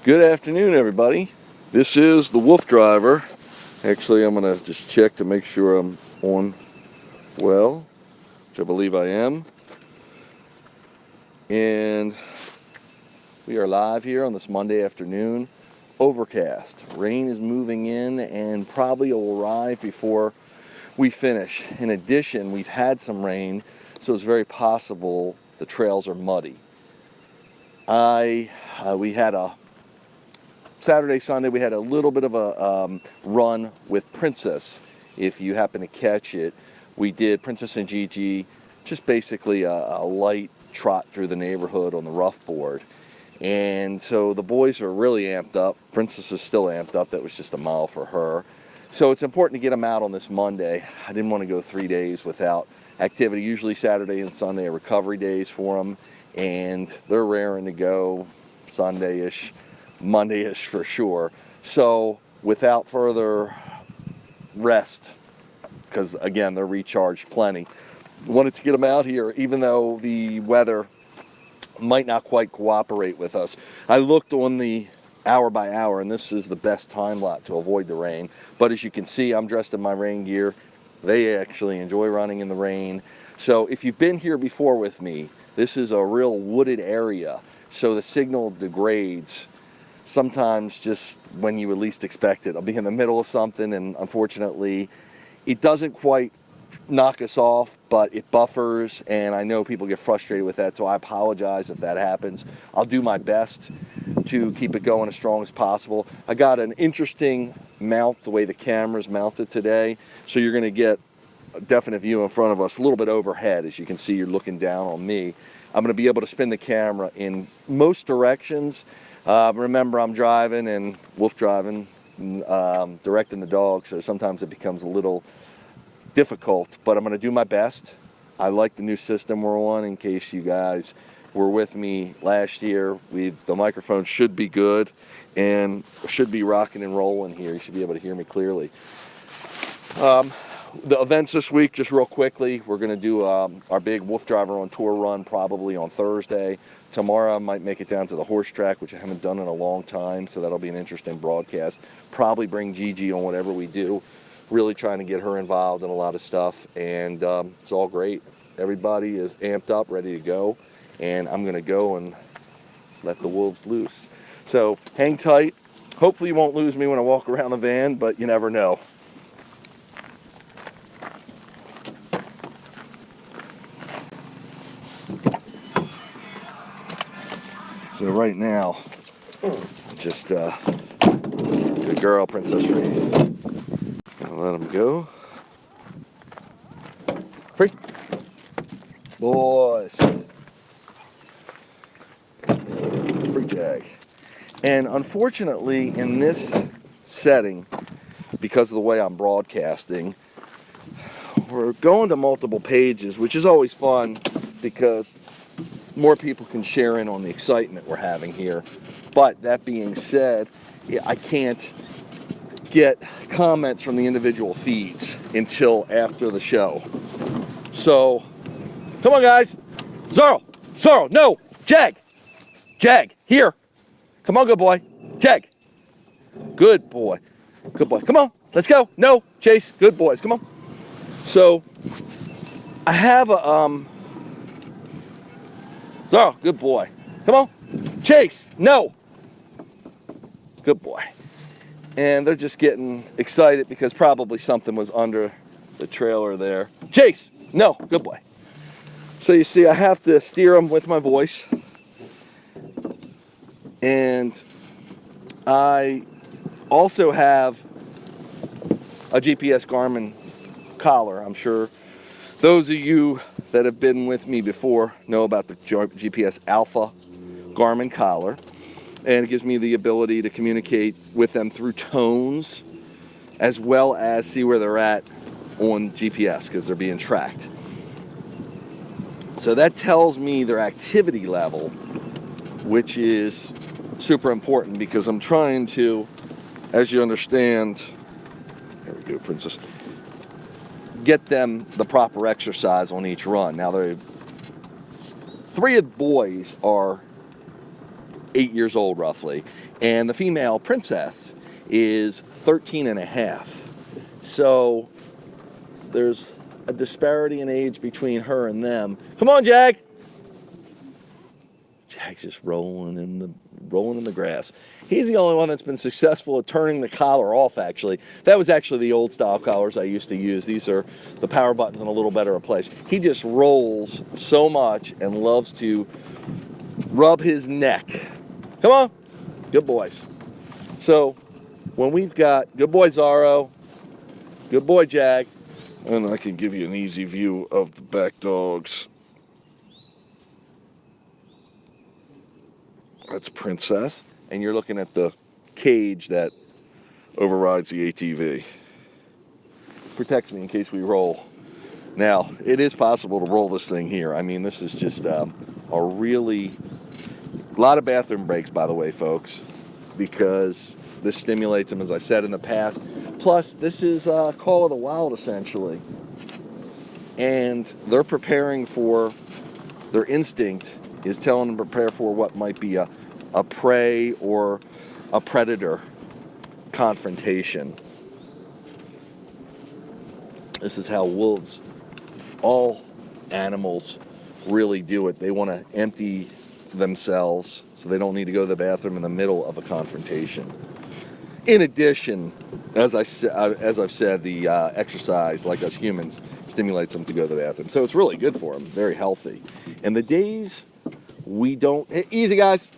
Good afternoon, everybody. This is the WooFDriver. Actually, I'm going to just check to make sure I'm on well, which I believe I am. And we are live here on this Monday afternoon. Overcast. Rain is moving in and probably will arrive before we finish. In addition, we've had some rain, so it's very possible the trails are muddy. We had a Saturday, Sunday, we had a little bit of a run with Princess. If you happen to catch it, we did Princess and Gigi, just basically a light trot through the neighborhood on the rough board. And so the boys are really amped up. Princess is still amped up. That was just a mile for her. So it's important to get them out on this Monday. I didn't want to go 3 days without activity. Usually Saturday and Sunday are recovery days for them, and they're raring to go Sunday-ish. Monday-ish for sure. So without further rest, because again they're recharged plenty, wanted to get them out here even though the weather might not quite cooperate with us. I looked on the hour by hour, and this is the best time lot to avoid the rain, but as you can see, I'm dressed in my rain gear. They actually enjoy running in the rain. So if you've been here before with me, this is a real wooded area, so the signal degrades sometimes just when you would least expect it. I'll be in the middle of something, and unfortunately it doesn't quite knock us off, but it buffers, and I know people get frustrated with that, so I apologize if that happens. I'll do my best to keep it going as strong as possible. I got an interesting mount, the way the camera's mounted today, so you're going to get a definite view in front of us, a little bit overhead. As you can see, you're looking down on me. I'm going to be able to spin the camera in most directions. Remember, I'm driving and wolf driving, directing the dog, so sometimes it becomes a little difficult, but I'm going to do my best. I like the new system we're on. In case you guys were with me last year, the microphone should be good and should be rocking and rolling here. You should be able to hear me clearly. The events this week, just real quickly, we're going to do our big WooFDriver on Tour run probably on Thursday. Tomorrow I might make it down to the horse track, which I haven't done in a long time, so that'll be an interesting broadcast. Probably bring Gigi on whatever we do. Really trying to get her involved in a lot of stuff, and it's all great. Everybody is amped up, ready to go, and I'm going to go and let the wolves loose. So hang tight. Hopefully you won't lose me when I walk around the van, but you never know. So right now, just good girl, Princess Free. Just gonna let him go. Free. Boys. Free Jag. And unfortunately, in this setting, because of the way I'm broadcasting, we're going to multiple pages, which is always fun because more people can share in on the excitement we're having here. But that being said, I can't get comments from the individual feeds until after the show. So, come on guys. Zorro, no, Jag, here. Come on, good boy. Jag, good boy. Come on, let's go. No, Chase, good boys, come on. So, I have a, Zorro, good boy. Come on. Chase, no. Good boy. And they're just getting excited because probably something was under the trailer there. Chase, no. Good boy. So you see, I have to steer them with my voice. And I also have a GPS Garmin collar. I'm sure those of you that have been with me before know about the GPS Alpha Garmin collar, and it gives me the ability to communicate with them through tones as well as see where they're at on GPS because they're being tracked. So that tells me their activity level, which is super important because I'm trying to, as you understand, there we go, Princess, get them the proper exercise on each run. Now, 3 of the boys are 8 years old roughly, and the female princess is 13 and a half. So there's a disparity in age between her and them. Come on, Jag! Jag's just rolling in the grass. He's the only one that's been successful at turning the collar off, actually. That was actually the old style collars I used to use. These are the power buttons in a little better place. He just rolls so much and loves to rub his neck. Come on. Good boys. So when we've got good boy Zorro, good boy Jag, and I can give you an easy view of the back dogs. That's Princess, and you're looking at the cage that overrides the ATV. Protects me in case we roll. Now, it is possible to roll this thing here. I mean, this is just a lot of bathroom breaks, by the way, folks, because this stimulates them, as I've said in the past. Plus, this is Call of the Wild, essentially. And they're preparing for, their instinct is telling them to prepare for what might be a prey or a predator confrontation. This is how wolves, all animals, really do it. They want to empty themselves so they don't need to go to the bathroom in the middle of a confrontation. In addition, as I've said, the exercise, like us humans, stimulates them to go to the bathroom. So it's really good for them, very healthy. And the days we don't, easy guys,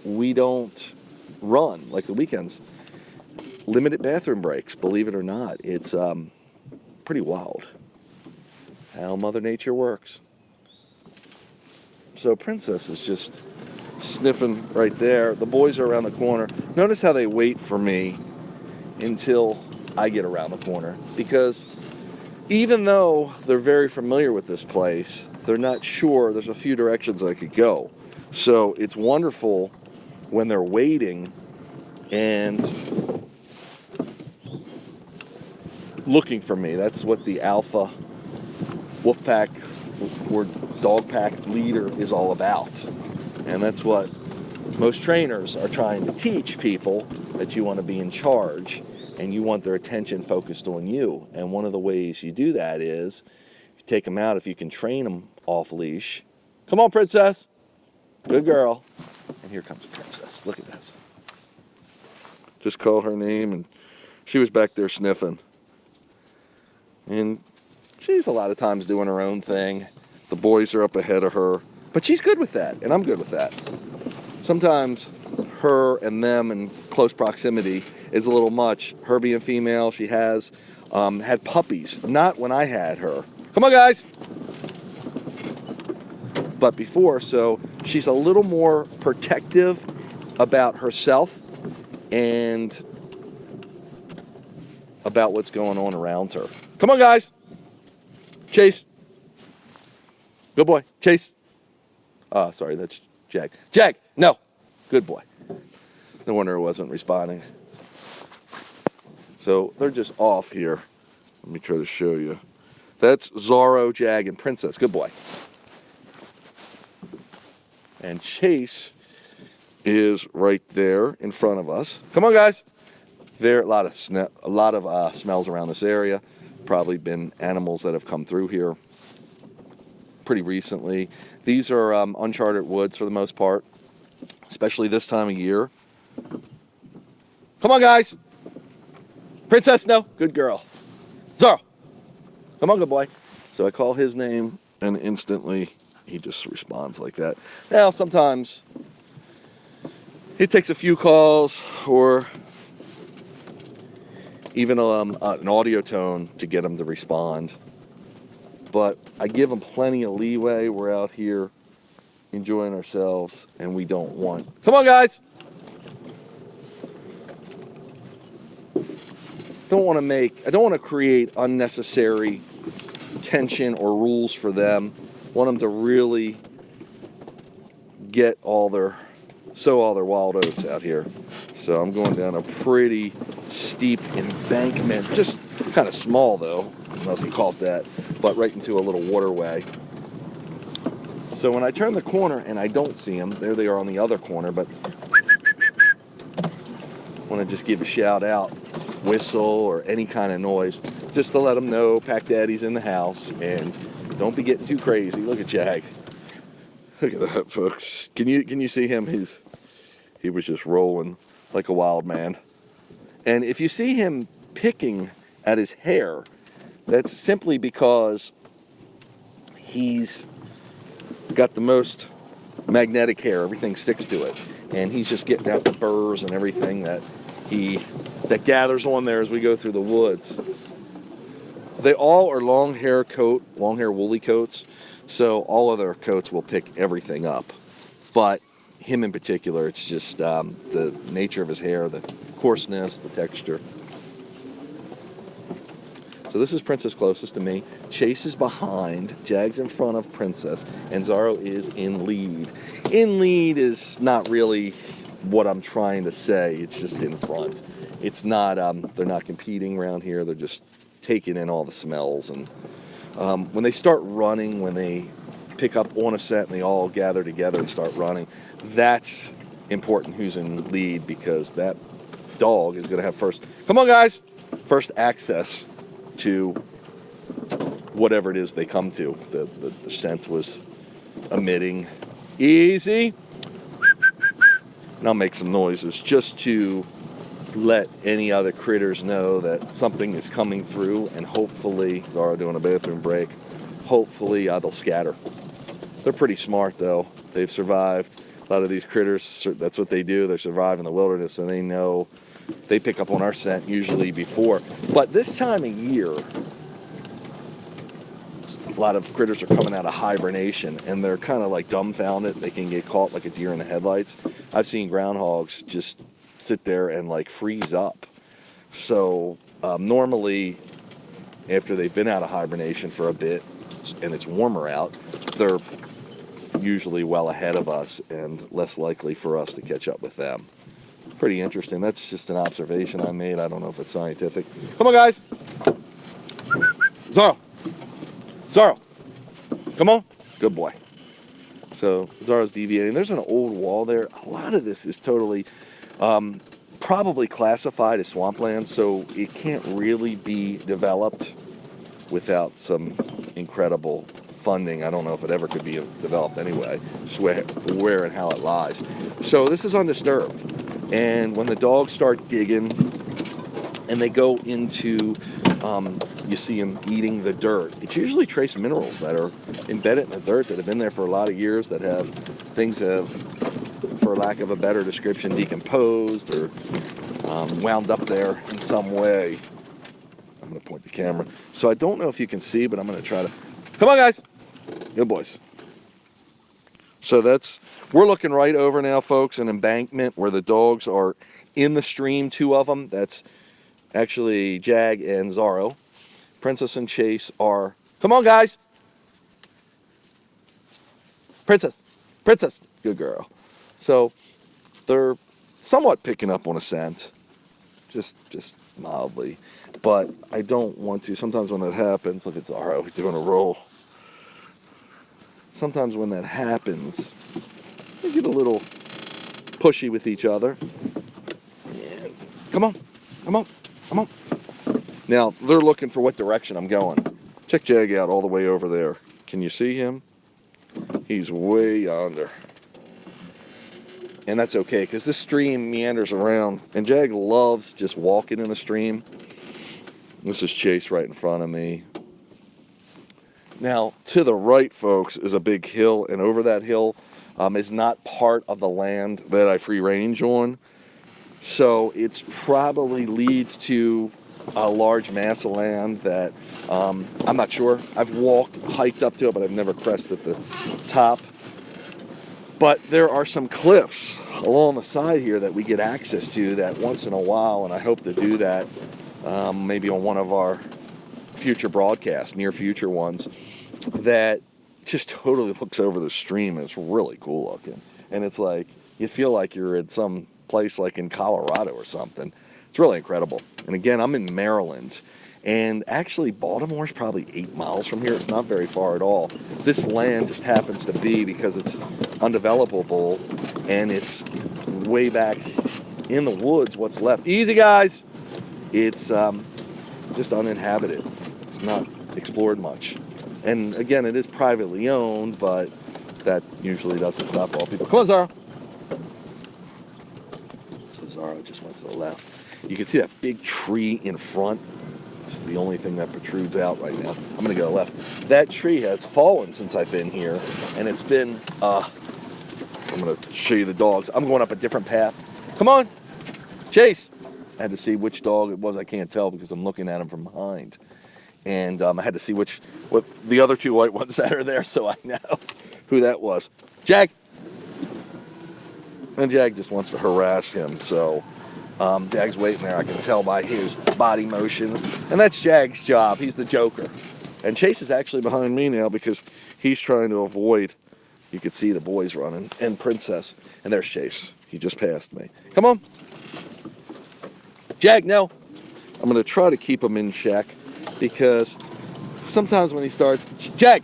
we don't run, like the weekends, limited bathroom breaks, believe it or not. It's pretty wild how Mother Nature works. So Princess is just sniffing right there. The boys are around the corner. Notice how they wait for me until I get around the corner, because even though they're very familiar with this place, they're not sure. There's a few directions I could go. So it's wonderful when they're waiting and looking for me. That's what the alpha wolf pack or dog pack leader is all about. And that's what most trainers are trying to teach people, that you want to be in charge and you want their attention focused on you. And one of the ways you do that is you take them out, if you can train them off leash. Come on, Princess. Good girl. And here comes Princess. Look at this. Just call her name, and she was back there sniffing. And she's a lot of times doing her own thing. The boys are up ahead of her. But she's good with that, and I'm good with that. Sometimes her and them in close proximity is a little much. Her being female, she has had puppies. Not when I had her. Come on, guys! But before, so she's a little more protective about herself and about what's going on around her. Come on, guys! Chase! Good boy. Chase! Sorry, that's Jag. Jag! No! Good boy. No wonder it wasn't responding. So they're just off here. Let me try to show you. That's Zorro, Jag, and Princess. Good boy. And Chase is right there in front of us. Come on, guys. There, a lot of smells around this area. Probably been animals that have come through here pretty recently. These are uncharted woods for the most part, especially this time of year. Come on, guys. Princess, no. Good girl. Zorro. Come on, good boy. So I call his name, and instantly he just responds like that. Now, sometimes it takes a few calls or even an audio tone to get him to respond. But I give him plenty of leeway. We're out here enjoying ourselves, and we don't want... Come on, guys! I don't want to create unnecessary tension or rules for them. I want them to really sow all their wild oats out here. So I'm going down a pretty steep embankment, just kind of small though. I don't know if you call it that, but right into a little waterway. So when I turn the corner and I don't see them, there they are on the other corner, but I want to just give a shout out, whistle or any kind of noise, just to let them know Pack Daddy's in the house and don't be getting too crazy. Look at Jag. Look at that, folks. Can you see him? He was just rolling like a wild man. And if you see him picking at his hair, that's simply because he's got the most magnetic hair. Everything sticks to it. And he's just getting out the burrs and everything that gathers on there as we go through the woods. They all are long hair woolly coats, so all of their coats will pick everything up. But him in particular, it's just the nature of his hair, the coarseness, the texture. So this is Princess closest to me. Chase is behind, Jag's in front of Princess, and Zorro is in lead. In lead is not really what I'm trying to say, it's just in front. It's not, they're not competing around here, they're just taking in all the smells. And when they start running, when they pick up on a scent and they all gather together and start running, that's important who's in lead, because that dog is going to have first access to whatever it is they come to. The scent was emitting. Easy. And I'll make some noises just to let any other critters know that something is coming through, and hopefully, Zorro doing a bathroom break, hopefully they'll scatter. They're pretty smart though. They've survived. A lot of these critters, that's what they do. They survive in the wilderness, and they know, they pick up on our scent usually before. But this time of year, a lot of critters are coming out of hibernation, and they're kind of like dumbfounded. They can get caught like a deer in the headlights. I've seen groundhogs just sit there and like freeze up. So normally, after they've been out of hibernation for a bit and it's warmer out, they're usually well ahead of us and less likely for us to catch up with them. Pretty interesting. That's just an observation I made. I don't know if it's scientific. Come on, guys. Zorro. Zorro. Come on. Good boy. So Zorro's deviating. There's an old wall there. A lot of this is totally probably classified as swampland, so it can't really be developed without some incredible funding. I don't know if it ever could be developed anyway, just where and how it lies. So this is undisturbed. And when the dogs start digging and they go into, you see them eating the dirt, it's usually trace minerals that are embedded in the dirt that have been there for a lot of years, that have, for lack of a better description, decomposed or wound up there in some way. I'm going to point the camera. So I don't know if you can see, but I'm going to try to. Come on, guys. Good boys. So we're looking right over now, folks, an embankment where the dogs are in the stream, two of them. That's actually Jag and Zorro. Princess and Chase are, come on, guys. Princess. Good girl. So they're somewhat picking up on a scent, just mildly. But I don't want to. Sometimes when that happens, look at Zorro doing a roll. Sometimes when that happens, they get a little pushy with each other. And come on. Now, they're looking for what direction I'm going. Check Jag out all the way over there. Can you see him? He's way yonder. And that's okay, because this stream meanders around, and Jag loves just walking in the stream. This is Chase right in front of me. Now, to the right, folks, is a big hill, and over that hill is not part of the land that I free range on. So it's probably leads to a large mass of land that I'm not sure. I've hiked up to it, but I've never crested the top. But there are some cliffs along the side here that we get access to that once in a while, and I hope to do that maybe on one of our future broadcasts, near future ones, that just totally looks over the stream. It's really cool looking. And it's like, you feel like you're at some place like in Colorado or something. It's really incredible. And again, I'm in Maryland, And actually, Baltimore's probably 8 miles from here. It's not very far at all. This land just happens to be, because it's undevelopable and it's way back in the woods, what's left. Easy, guys. It's just uninhabited. It's not explored much. And again, it is privately owned, but that usually doesn't stop all people. Come on, Zara. So Zara just went to the left. You can see that big tree in front. It's the only thing that protrudes out right now. I'm gonna go left. That tree has fallen since I've been here, and it's been, I'm gonna show you the dogs. I'm going up a different path. Come on, Chase. I had to see which dog it was. I can't tell because I'm looking at him from behind. And I had to see what the other 2 white ones that are there, so I know who that was. Jag. And Jag just wants to harass him, so Jag's waiting there. I can tell by his body motion. And that's Jag's job. He's the joker. And Chase is actually behind me now because he's trying to avoid, you could see the boys running, and Princess. And there's Chase. He just passed me. Come on. Jag, no. I'm going to try to keep him in check because sometimes when he starts, Jag,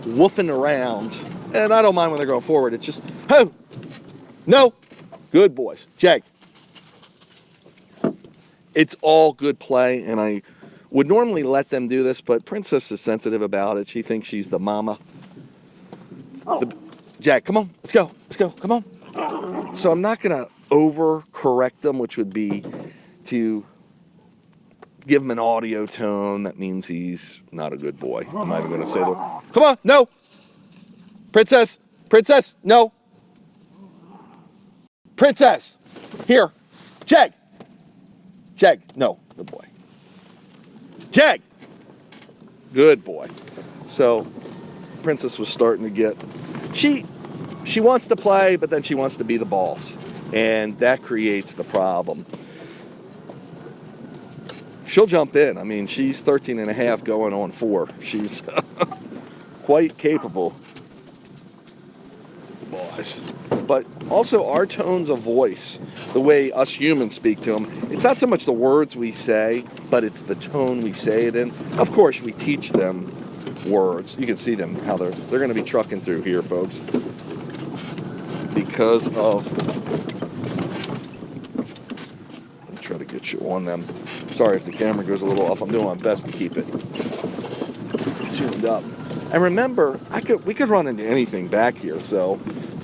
woofing around, and I don't mind when they're going forward. It's just, oh, no. Good boys. Jag. It's all good play, and I would normally let them do this, but Princess is sensitive about it. She thinks she's the mama. Jag, come on. Let's go. Let's go. Come on. So I'm not going to over-correct them, which would be to give him an audio tone. That means he's not a good boy. I'm not even going to say the word. Come on. No. Princess. Princess. No. Princess, here. Jag. Jag, no, good boy. Jag. Good boy. So, Princess was starting to get, she wants to play, but then she wants to be the boss. And that creates the problem. She'll jump in. I mean, she's 13 and a half going on 4. She's quite capable. Boys. But also our tones of voice, the way us humans speak to them, it's not so much the words we say, but it's the tone we say it in. Of course, we teach them words. You can see them, how they're going to be trucking through here, folks. Because of... Let me try to get you on them. Sorry if the camera goes a little off. I'm doing my best to keep it tuned up. And remember, we could run into anything back here, so...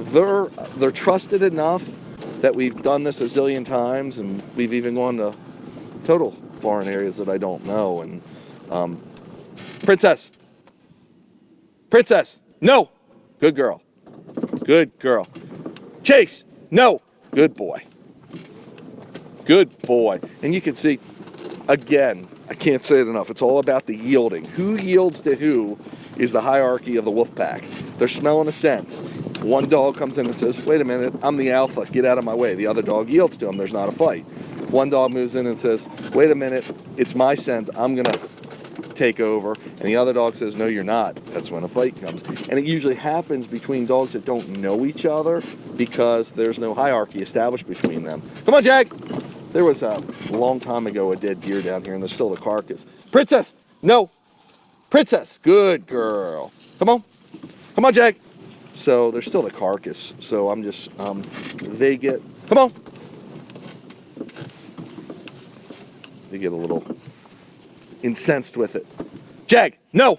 They're trusted enough that we've done this a zillion times, and we've even gone to total foreign areas that I don't know. And Princess, Princess, no, good girl, good girl. Chase, no, good boy, good boy. And you can see, again, I can't say it enough. It's all about the yielding. Who yields to who is the hierarchy of the wolf pack. They're smelling a scent. One dog comes in and says, wait a minute, I'm the alpha, get out of my way. The other dog yields to him, there's not a fight. One dog moves in and says, wait a minute, it's my scent, I'm going to take over. And the other dog says, no, you're not. That's when a fight comes. And it usually happens between dogs that don't know each other because there's no hierarchy established between them. Come on, Jag! There was a long time ago a dead deer down here, and there's still the carcass. Princess! No! Princess! Good girl. Come on. Come on, Jag! So there's still the carcass. So I'm just, they get, come on. They get a little incensed with it. Jag, no,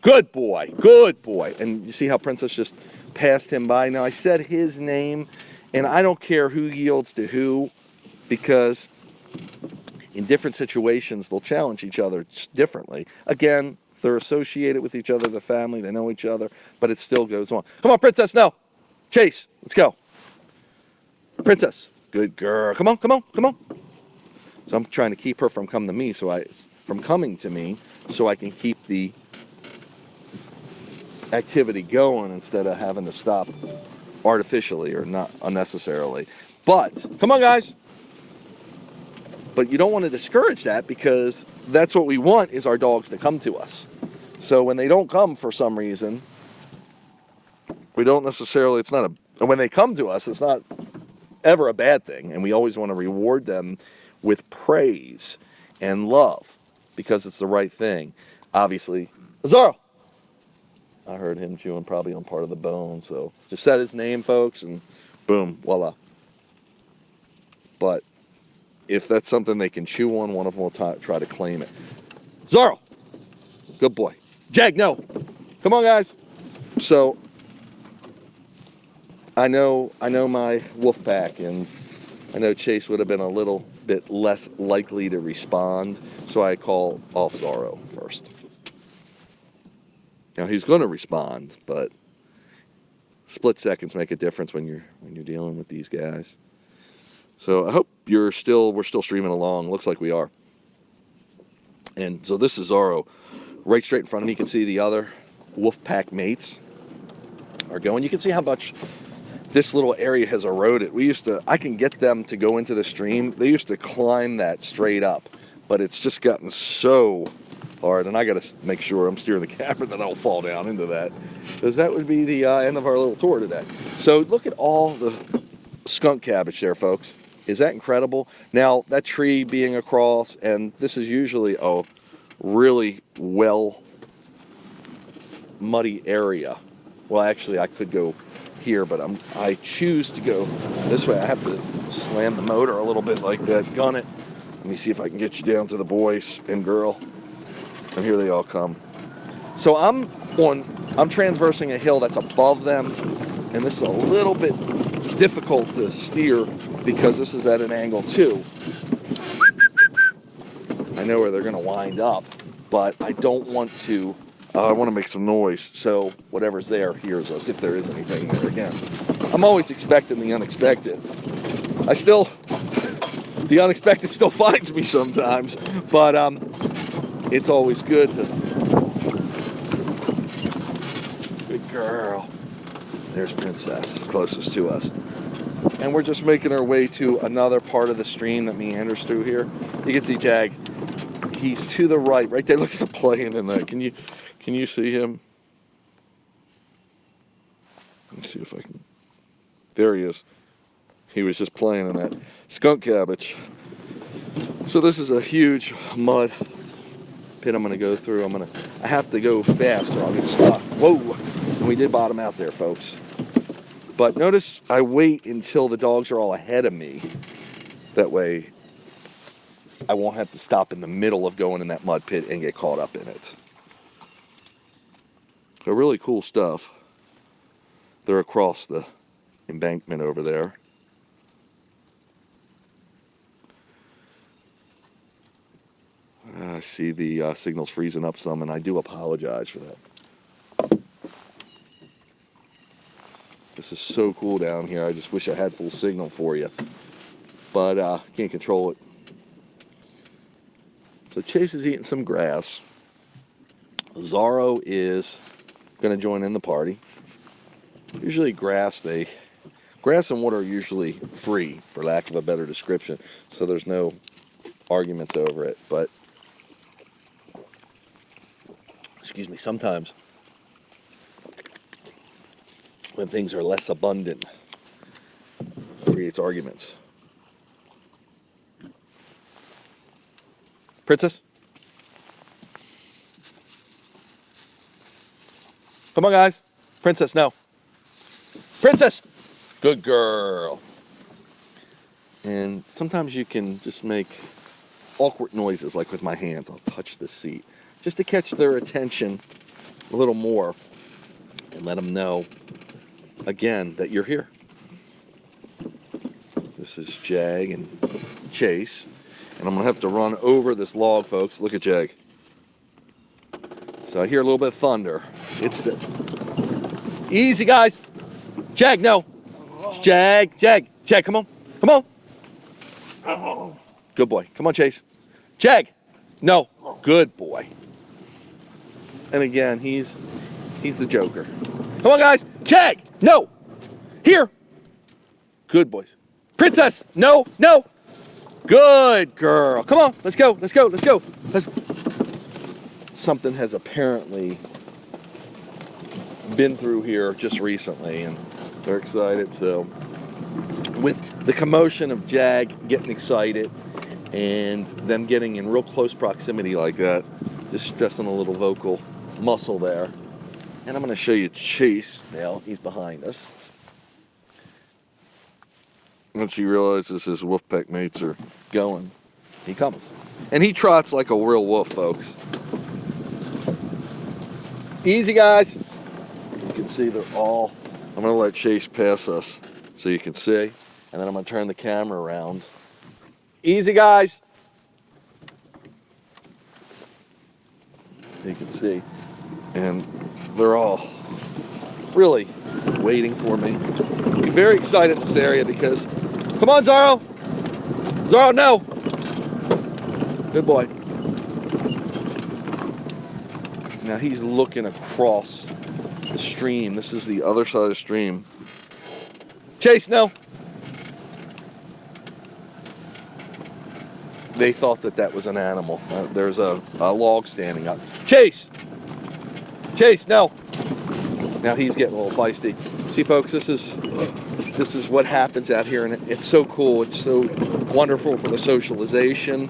good boy, good boy. And you see how Princess just passed him by. Now I said his name, and I don't care who yields to who, because in different situations, they'll challenge each other differently. Again, they're associated with each other, the family, they know each other, but it still goes on. Come on, Princess, no. Chase, let's go. Princess, good girl. Come on, come on, come on. So I'm trying to keep her from coming to me, so I can keep the activity going instead of having to stop artificially or not unnecessarily. But, come on, guys. But you don't want to discourage that, because that's what we want, is our dogs to come to us. So when they don't come for some reason, we don't necessarily, when they come to us, it's not ever a bad thing. And we always want to reward them with praise and love because it's the right thing. Obviously, Zorro! I heard him chewing probably on part of the bone, so just said his name, folks, and boom, voila. But if that's something they can chew on, one of them will try to claim it. Zorro! Good boy. Jag, no! Come on, guys! So, I know my wolf pack, and I know Chase would have been a little bit less likely to respond, so I call off Zorro first. Now he's going to respond, but split seconds make a difference when you're dealing with these guys. So I hope we're still streaming along. Looks like we are. And so this is Zorro, right straight in front of me. You can see the other wolf pack mates are going. You can see how much this little area has eroded. I can get them to go into the stream. They used to climb that straight up, but it's just gotten so hard, and I got to make sure I'm steering the camera that I don't fall down into that, because that would be the end of our little tour today. So look at all the skunk cabbage there, folks. Is that incredible? Now, that tree being across, and this is usually a really well muddy area. Well, actually, I could go here, but I choose to go this way. I have to slam the motor a little bit like that, gun it. Let me see if I can get you down to the boys and girl. And here they all come. So I'm transversing a hill that's above them, and this is a little bit difficult to steer because this is at an angle too. I know where they're going to wind up, but I don't want to. I want to make some noise, so whatever's there hears us, if there is anything there. Again, I'm always expecting the unexpected. The unexpected still finds me sometimes, but it's always good to. Good girl. There's Princess, closest to us. And we're just making our way to another part of the stream that meanders through here. You can see Jag. He's to the right there. Look at him playing in there. Can you see him? Let me see if I can. There he is. He was just playing in that skunk cabbage. So this is a huge mud pit I'm going to go through. I have to go fast or I'll get stuck. Whoa! And we did bottom out there, folks. But notice I wait until the dogs are all ahead of me. That way I won't have to stop in the middle of going in that mud pit and get caught up in it. So really cool stuff. They're across the embankment over there. I see the signal's freezing up some, and I do apologize for that. This is so cool down here. I just wish I had full signal for you, but can't control it. So Chase is eating some grass. Zorro is going to join in the party. Usually grass and water are usually free, for lack of a better description, so there's no arguments over it. But excuse me, sometimes when things are less abundant, it creates arguments. Princess? Come on, guys. Princess, no. Princess! Good girl. And sometimes you can just make awkward noises, like with my hands. I'll touch the seat, just to catch their attention a little more and let them know, again, that you're here. This is Jag and Chase. And I'm going to have to run over this log, folks. Look at Jag. So I hear a little bit of thunder. Easy, guys. Jag, no. Jag, come on. Come on. Good boy. Come on, Chase. Jag, no. Good boy. And again, he's the joker. Come on, guys. Jag, no. Here. Good boys. Princess, no. Good girl. Come on, let's go. Something has apparently been through here just recently, and they're excited. So with the commotion of Jag getting excited and them getting in real close proximity like that, just stressing a little vocal muscle there. And I'm going to show you Chase now. He's behind us. Once he realizes his wolf pack mates are going, he comes. And he trots like a real wolf, folks. Easy, guys. You can see they're all... I'm going to let Chase pass us so you can see. And then I'm going to turn the camera around. Easy, guys. You can see. And they're all really waiting for me. I'm very excited in this area because... Come on, Zorro! Zorro, no! Good boy. Now he's looking across the stream. This is the other side of the stream. Chase, no! They thought that that was an animal. There's a log standing up. Chase! Chase, no! Now he's getting a little feisty. See, folks, this is what happens out here, and it's so cool. It's so wonderful for the socialization.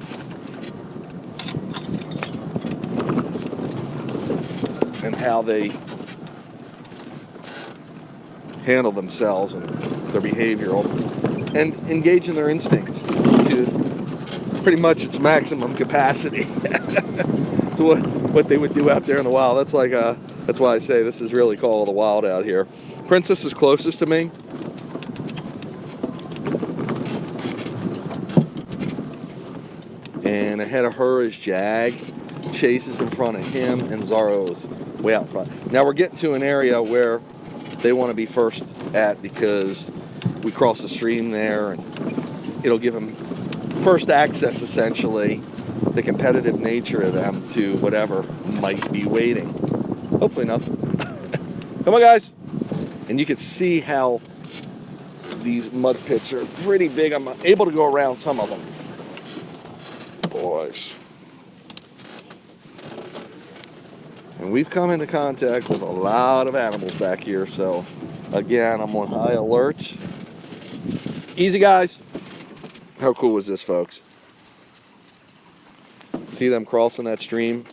And how they handle themselves and their behavior and engage in their instincts to pretty much its maximum capacity to what they would do out there in the wild. That's like that's why I say this is really called the wild out here. Princess is closest to me. And ahead of her is Jag. Chase is in front of him, and Zorro's way out front. Now we're getting to an area where they want to be first at because we cross the stream there, and it'll give them first access, essentially, the competitive nature of them to whatever might be waiting. Hopefully nothing. Come on, guys. And you can see how these mud pits are pretty big. I'm able to go around some of them. Boys. And we've come into contact with a lot of animals back here, so again, I'm on high alert. Easy, guys. How cool is this, folks? See them crossing that stream?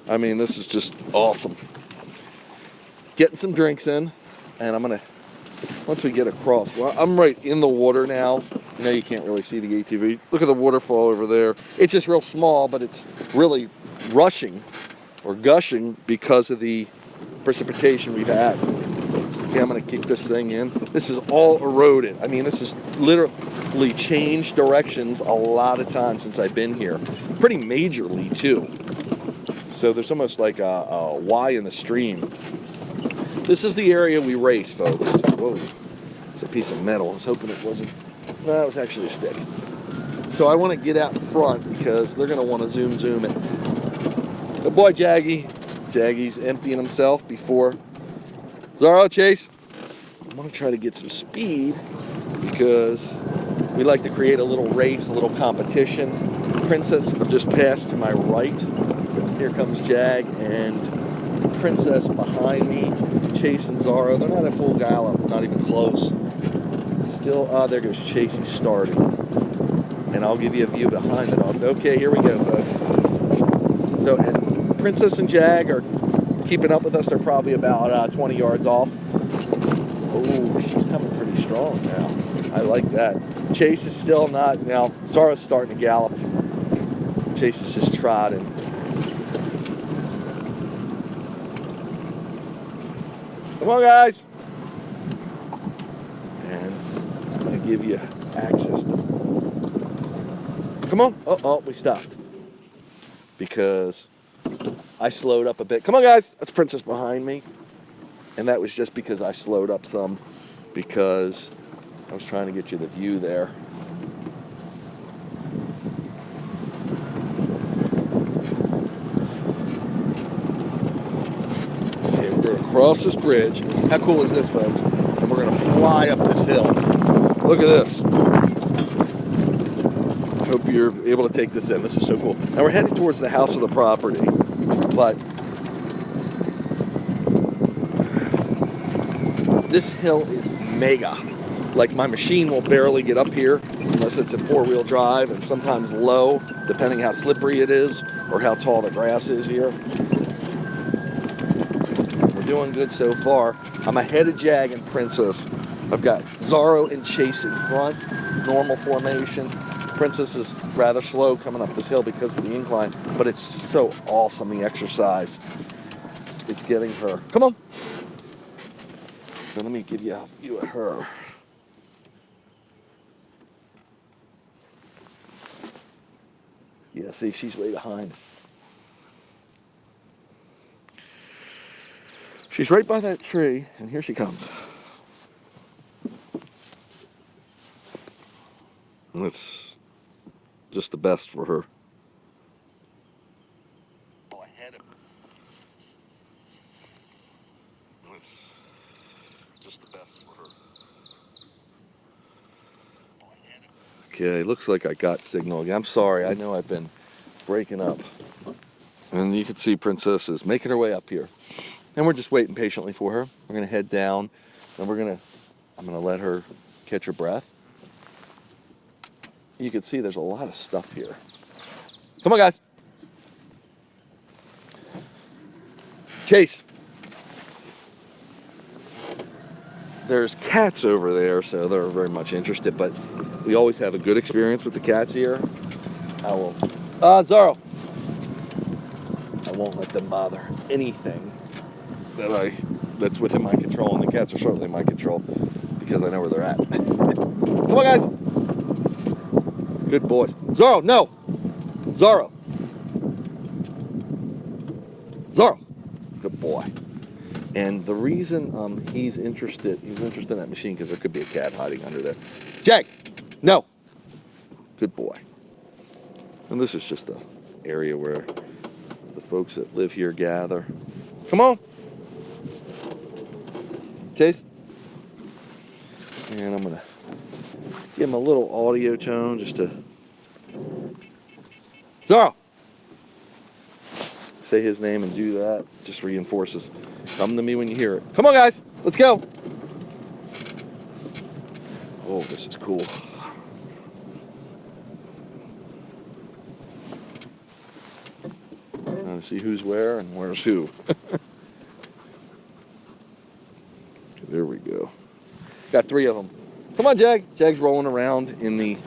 I mean, this is just awesome. Getting some drinks in, and I'm gonna, once we get across, well, I'm right in the water now. You know, you can't really see the ATV. Look at the waterfall over there. It's just real small, but it's really rushing or gushing because of the precipitation we've had. Okay, I'm gonna kick this thing in. This is all eroded. I mean, this has literally changed directions a lot of times since I've been here. Pretty majorly, too. So there's almost like a Y in the stream. This is the area we race, folks. Whoa, it's a piece of metal. I was hoping it wasn't. No, it was actually a stick. So I want to get out in front because they're going to want to zoom it. Good boy, Jaggy. Jaggy's emptying himself before. Zorro, Chase. I'm going to try to get some speed because we like to create a little race, a little competition. Princess just passed to my right. Here comes Jag and Princess behind me. Chase and Zorro. They're not at full gallop, not even close. Still, there goes Chase. He's starting. And I'll give you a view behind the dogs. Okay, here we go, folks. So, and Princess and Jag are keeping up with us. They're probably about 20 yards off. Oh, she's coming pretty strong now. I like that. Chase is still not. Now, Zorro's starting to gallop. Chase is just trotting. Come on, guys. And I'm going to give you access to... Come on. Oh, we stopped. Because I slowed up a bit. Come on, guys. That's Princess behind me. And that was just because I slowed up some. Because I was trying to get you the view there. Okay, we're going to cross this bridge. How cool is this, folks? And we're going to fly up this hill. Look at this. I hope you're able to take this in. This is so cool. Now we're heading towards the house of the property. But this hill is mega. like my machine will barely get up here unless it's in 4-wheel drive, and sometimes low, depending how slippery it is or how tall the grass is here. We're doing good so far. I'm ahead of Jag and Princess. I've got Zorro and Chase in front, normal formation. Princess is rather slow coming up this hill because of the incline, but it's so awesome, the exercise it's getting her. Come on. So let me give you a view of her. Yeah, see, she's way behind. She's right by that tree, and here she comes. And it's just the best for her. It's just the best for her. Okay, looks like I got signal again. I'm sorry, I know I've been breaking up. And you can see Princess is making her way up here. And we're just waiting patiently for her. We're gonna head down, and I'm gonna let her catch her breath. You can see there's a lot of stuff here. Come on, guys. Chase. There's cats over there, so they're very much interested, but we always have a good experience with the cats here. I will, Zorro. I won't let them bother anything that's within my control, and the cats are certainly in my control because I know where they're at. Come on, guys. Good boys. Zorro, no. Zorro. Zorro. Good boy. And the reason he's interested in that machine because there could be a cat hiding under there. Jag, no. Good boy. And this is just an area where the folks that live here gather. Come on. Chase. And I'm going to give him a little audio tone just to... Zorro! Say his name and do that. Just reinforces. Come to me when you hear it. Come on, guys. Let's go. Oh, this is cool. Now to see who's where and where's who. There we go. Got 3 of them. Come on, Jag. Jag's rolling around in the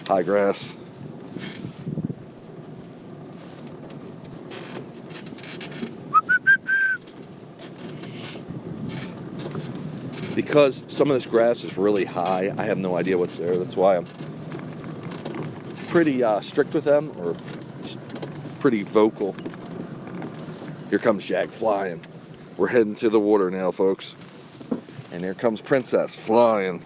high grass. Because some of this grass is really high, I have no idea what's there. That's why I'm pretty strict with them, or pretty vocal. Here comes Jag flying. We're heading to the water now, folks. And here comes Princess flying.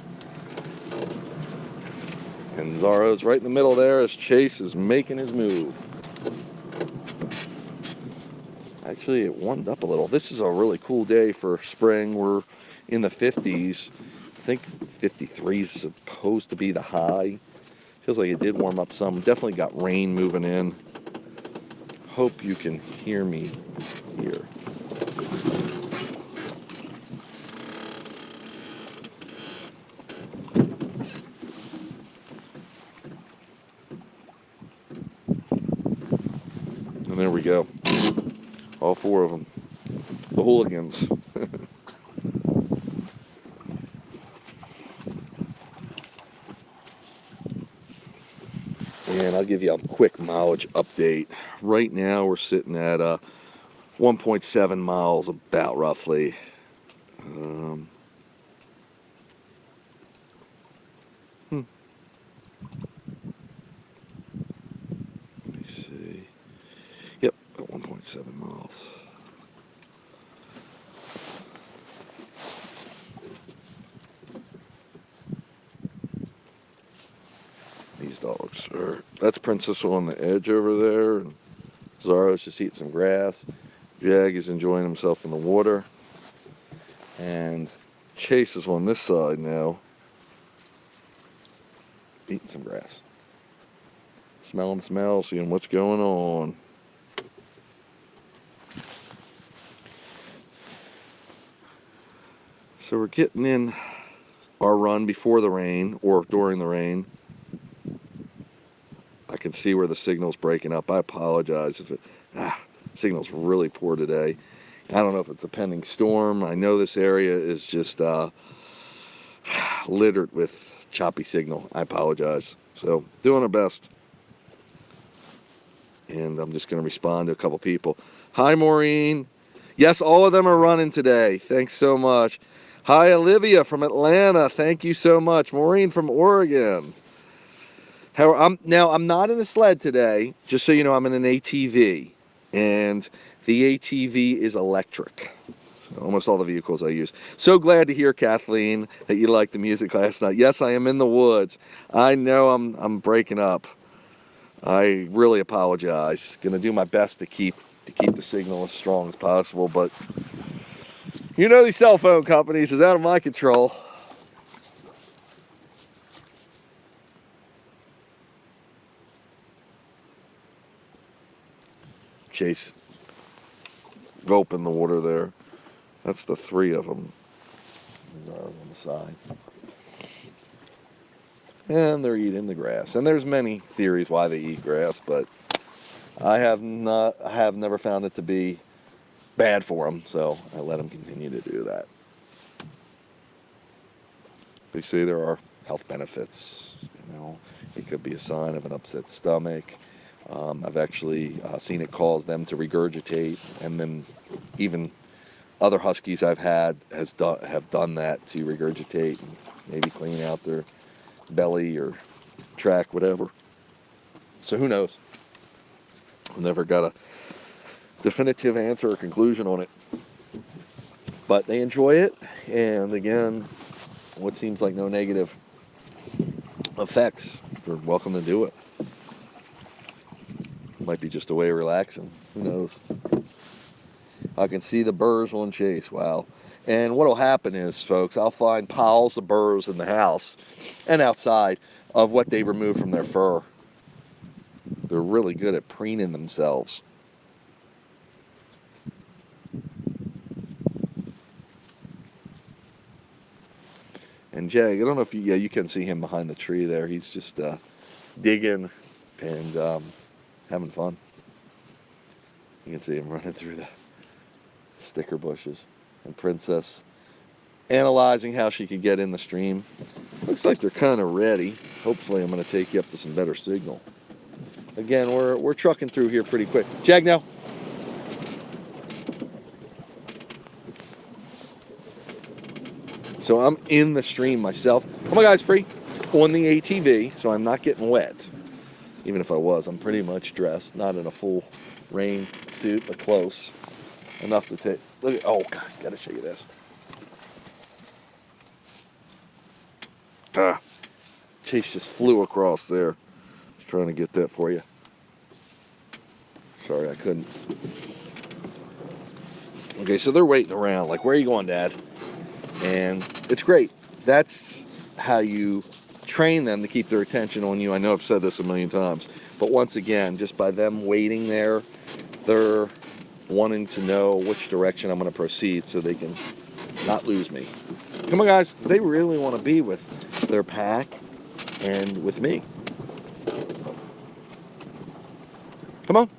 And Zorro's right in the middle there as Chase is making his move. Actually, it warmed up a little. This is a really cool day for spring. We're in the 50s. I think 53 is supposed to be the high. Feels like it did warm up some. Definitely got rain moving in. Hope you can hear me here. And there we go. All 4 of them. The hooligans. And I'll give you a quick mileage update. Right now we're sitting at 1.7 miles about roughly. Let me see. Yep, at 1.7 miles. These dogs are... That's Princess on the edge over there. And Zorro's just eating some grass. Jag is enjoying himself in the water. And Chase is on this side now. Eating some grass. Smelling the smell, seeing what's going on. So we're getting in our run before the rain or during the rain. I can see where the signal's breaking up. I apologize if signal's really poor today. I don't know if it's a pending storm. I know this area is just littered with choppy signal. I apologize. So doing our best. And I'm just going to respond to a couple people. Hi, Maureen. Yes, all of them are running today. Thanks so much. Hi, Olivia from Atlanta. Thank you so much. Maureen from Oregon. I'm not in a sled today. Just so you know, I'm in an ATV. And the ATV is electric. So almost all the vehicles I use. So glad to hear, Kathleen, that you liked the music last night. Yes, I am in the woods. I know I'm breaking up. I really apologize. Going to do my best to keep the signal as strong as possible, but you know these cell phone companies is out of my control. Chase, gulp in the water there. That's the 3 of them. There's ours on the side. And they're eating the grass. And there's many theories why they eat grass, but I have never found it to be bad for them, so I let them continue to do that. They say there are health benefits. You know, it could be a sign of an upset stomach. I've actually seen it cause them to regurgitate, and then even other huskies I've had have done that to regurgitate and maybe clean out their belly or tract, whatever. So who knows? I've never got a definitive answer or conclusion on it. But they enjoy it, and again, what seems like no negative effects, they're welcome to do it. Might be just a way of relaxing. Who knows? I can see the burrs on Chase. Wow. And what will happen is, folks, I'll find piles of burrs in the house and outside of what they removed from their fur. They're really good at preening themselves. And Jag, I don't know if you can see him behind the tree there. He's just digging and having fun. You can see him running through the sticker bushes. And Princess analyzing how she could get in the stream. Looks like they're kind of ready. Hopefully I'm going to take you up to some better signal. Again, we're trucking through here pretty quick. Jag, now. So I'm in the stream myself. Oh my guy's free on the ATV, so I'm not getting wet. Even if I was, I'm pretty much dressed, not in a full rain suit, but close enough to take. Look at, oh God, gotta show you this. Chase just flew across there. Just trying to get that for you. Sorry, I couldn't. Okay, so they're waiting around. Like, where are you going, Dad? And it's great. That's how you train them to keep their attention on you. I know I've said this a million times, but once again, just by them waiting there, they're wanting to know which direction I'm going to proceed so they can not lose me. Come on, guys. They really want to be with their pack and with me. Come on.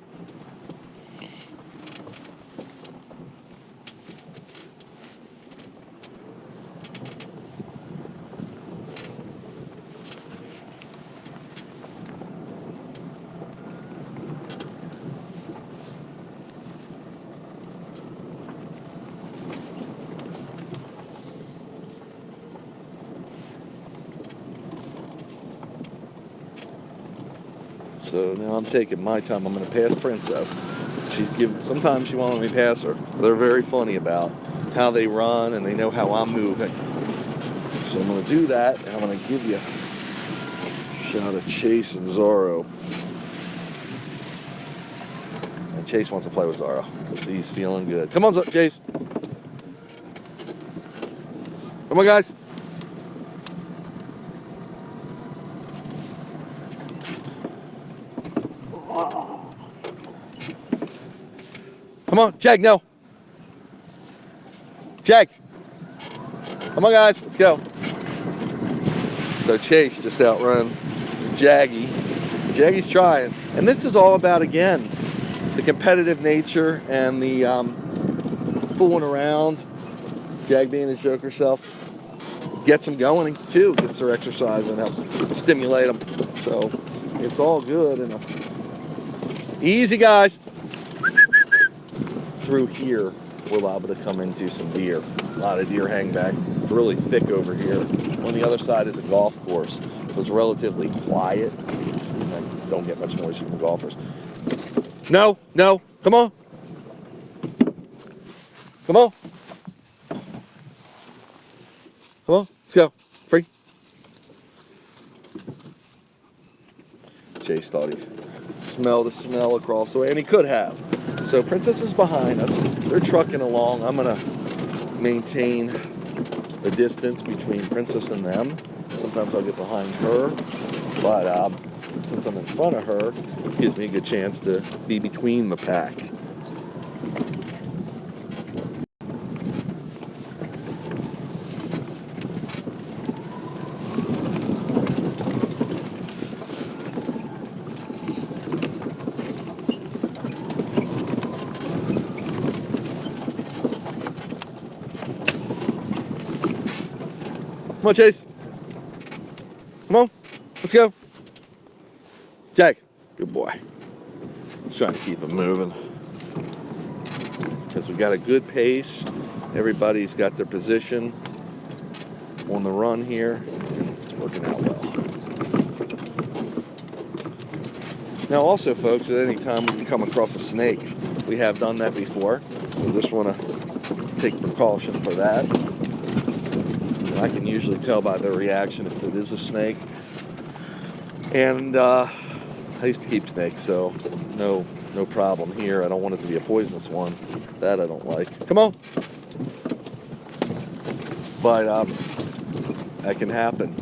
So now I'm taking my time. I'm going to pass Princess. Sometimes she won't let me pass her. They're very funny about how they run, and they know how I'm moving. So I'm going to do that, and I'm going to give you a shot of Chase and Zorro. And Chase wants to play with Zorro. So he's feeling good. Come on, Chase. Come on, guys. Come on, Jag, no. Jag. Come on, guys, let's go. So Chase just outrun Jaggy. Jaggy's trying. And this is all about, again, the competitive nature and the fooling around. Jag being his joker self gets them going too, gets their exercise and helps stimulate them. So it's all good. And easy, guys. Through here, we're liable to come into some deer. A lot of deer hang back. It's really thick over here. On the other side is a golf course, so it's relatively quiet. You don't get much noise from the golfers. No, no, come on. Come on. Come on, let's go. Free. Chase thought he smelled a smell across the way, and he could have. So Princess is behind us. They're trucking along. I'm going to maintain the distance between Princess and them. Sometimes I'll get behind her, but since I'm in front of her, it gives me a good chance to be between the pack. Come on, Chase. Come on. Let's go. Jag. Good boy. Just trying to keep him moving. Because we got a good pace. Everybody's got their position on the run here. It's working out well. Now also, folks, at any time we can come across a snake. We have done that before. We just want to take precaution for that. I can usually tell by their reaction if it is a snake. And I used to keep snakes, so no problem here. I don't want it to be a poisonous one. That I don't like. Come on. But that can happen.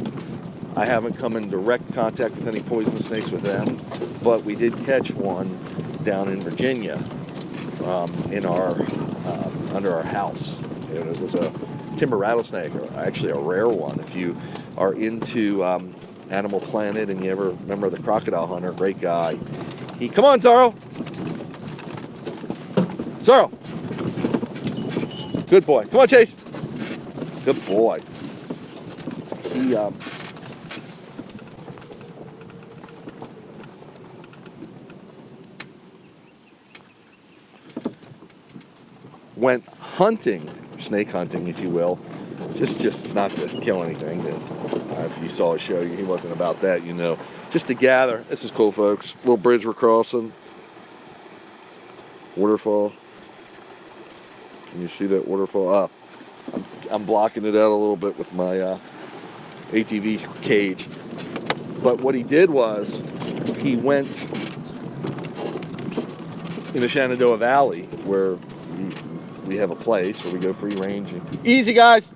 I haven't come in direct contact with any poisonous snakes with them, but we did catch one down in Virginia in our under our house. And it was a timber rattlesnake, or actually a rare one. If you are into Animal Planet and you ever remember the crocodile hunter, great guy. Come on, Zorro. Zorro. Good boy. Come on, Chase. Good boy. He went hunting, snake hunting, if you will, just not to kill anything. If you saw a show, he wasn't about that, you know. Just to gather. This is cool, folks. Little bridge we're crossing. Waterfall. Can you see that waterfall? I'm blocking it out a little bit with my ATV cage. But what he did was, he went in the Shenandoah Valley, where we have a place where we go free range. Easy, guys!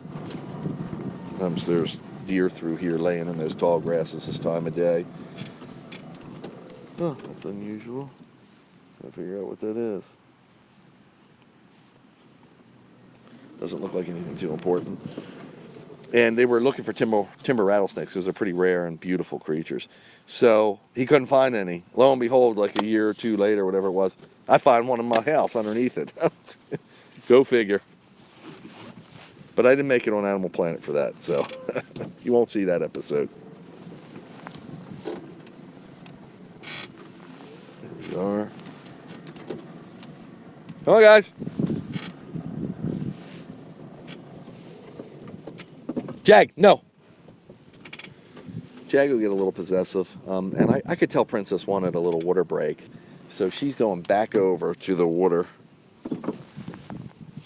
Sometimes there's deer through here laying in those tall grasses this time of day. Oh, that's unusual. Gotta figure out what that is. Doesn't look like anything too important. And they were looking for timber rattlesnakes because they're pretty rare and beautiful creatures. So he couldn't find any. Lo and behold, like a year or two later, whatever it was, I find one in my house underneath it. Go figure. But I didn't make it on Animal Planet for that, so you won't see that episode. There we are. Come on, guys. Jag, no. Jag will get a little possessive. And I could tell Princess wanted a little water break. So she's going back over to the water.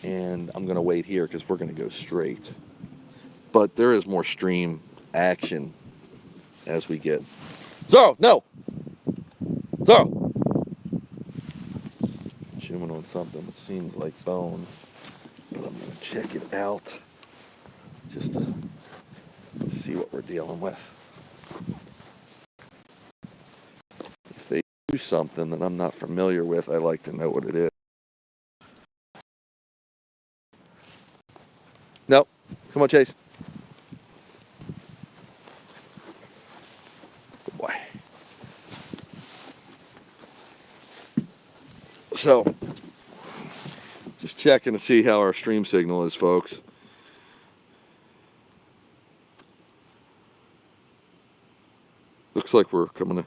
And I'm going to wait here because we're going to go straight. But there is more stream action as we get. Zorro, no! Zorro! Chewing on something that seems like bone. But I'm going to check it out just to see what we're dealing with. If they do something that I'm not familiar with, I like to know what it is. Nope. Come on, Chase. Good boy. So, just checking to see how our stream signal is, folks. Looks like we're coming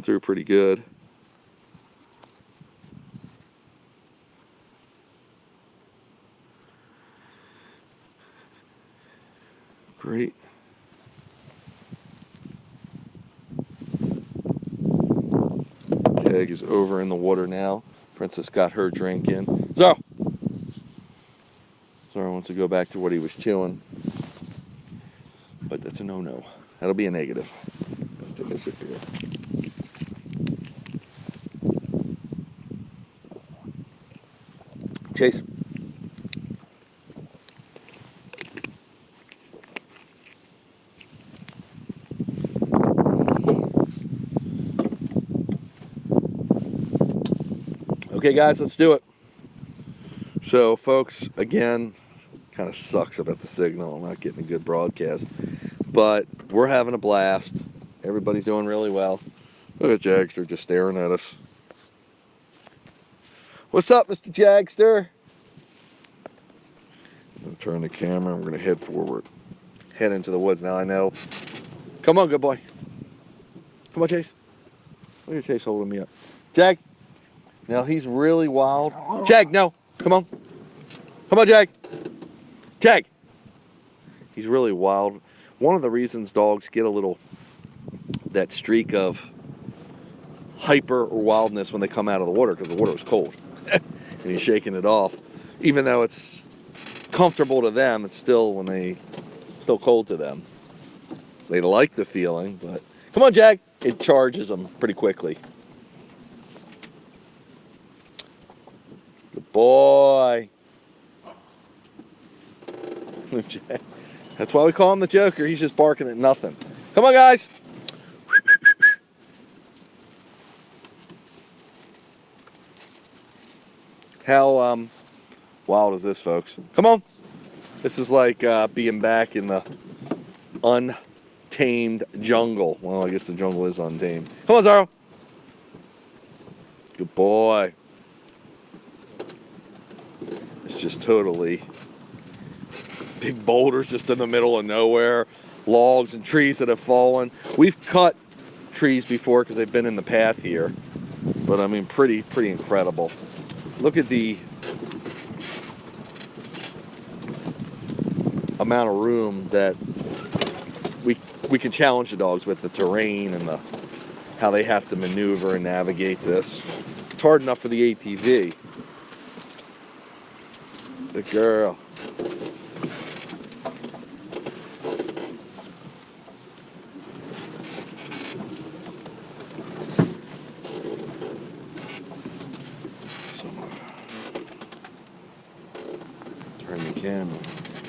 through pretty good. Great. Egg is over in the water now. Princess got her drink in. Zara wants to go back to what he was chewing. But that's a no-no. That'll be a negative. Take a sip here. Chase. Okay, guys, let's do it. So, folks, again, kind of sucks about the signal. I'm not getting a good broadcast. But we're having a blast. Everybody's doing really well. Look at Jagster just staring at us. What's up, Mr. Jagster? I'm going to turn the camera. I'm going to head forward. Head into the woods now, I know. Come on, good boy. Come on, Chase. Look at Chase holding me up. Jag. Now, he's really wild. Jag, no. Come on. Come on, Jag. Jag. He's really wild. One of the reasons dogs get a little, that streak of hyper or wildness when they come out of the water, because the water was cold. And he's shaking it off. Even though it's comfortable to them, it's still still cold to them. They like the feeling, but come on, Jag. It charges them pretty quickly. Good boy. That's why we call him the Joker. He's just barking at nothing. Come on, guys. How wild is this, folks? Come on. This is like being back in the untamed jungle. Well, I guess the jungle is untamed. Come on, Zaro. Good boy. It's just totally big boulders just in the middle of nowhere. Logs and trees that have fallen. We've cut trees before because they've been in the path here. But I mean, pretty incredible. Look at the amount of room that we can challenge the dogs with, the terrain and how they have to maneuver and navigate this. It's hard enough for the ATV. Good girl. Turn the camera.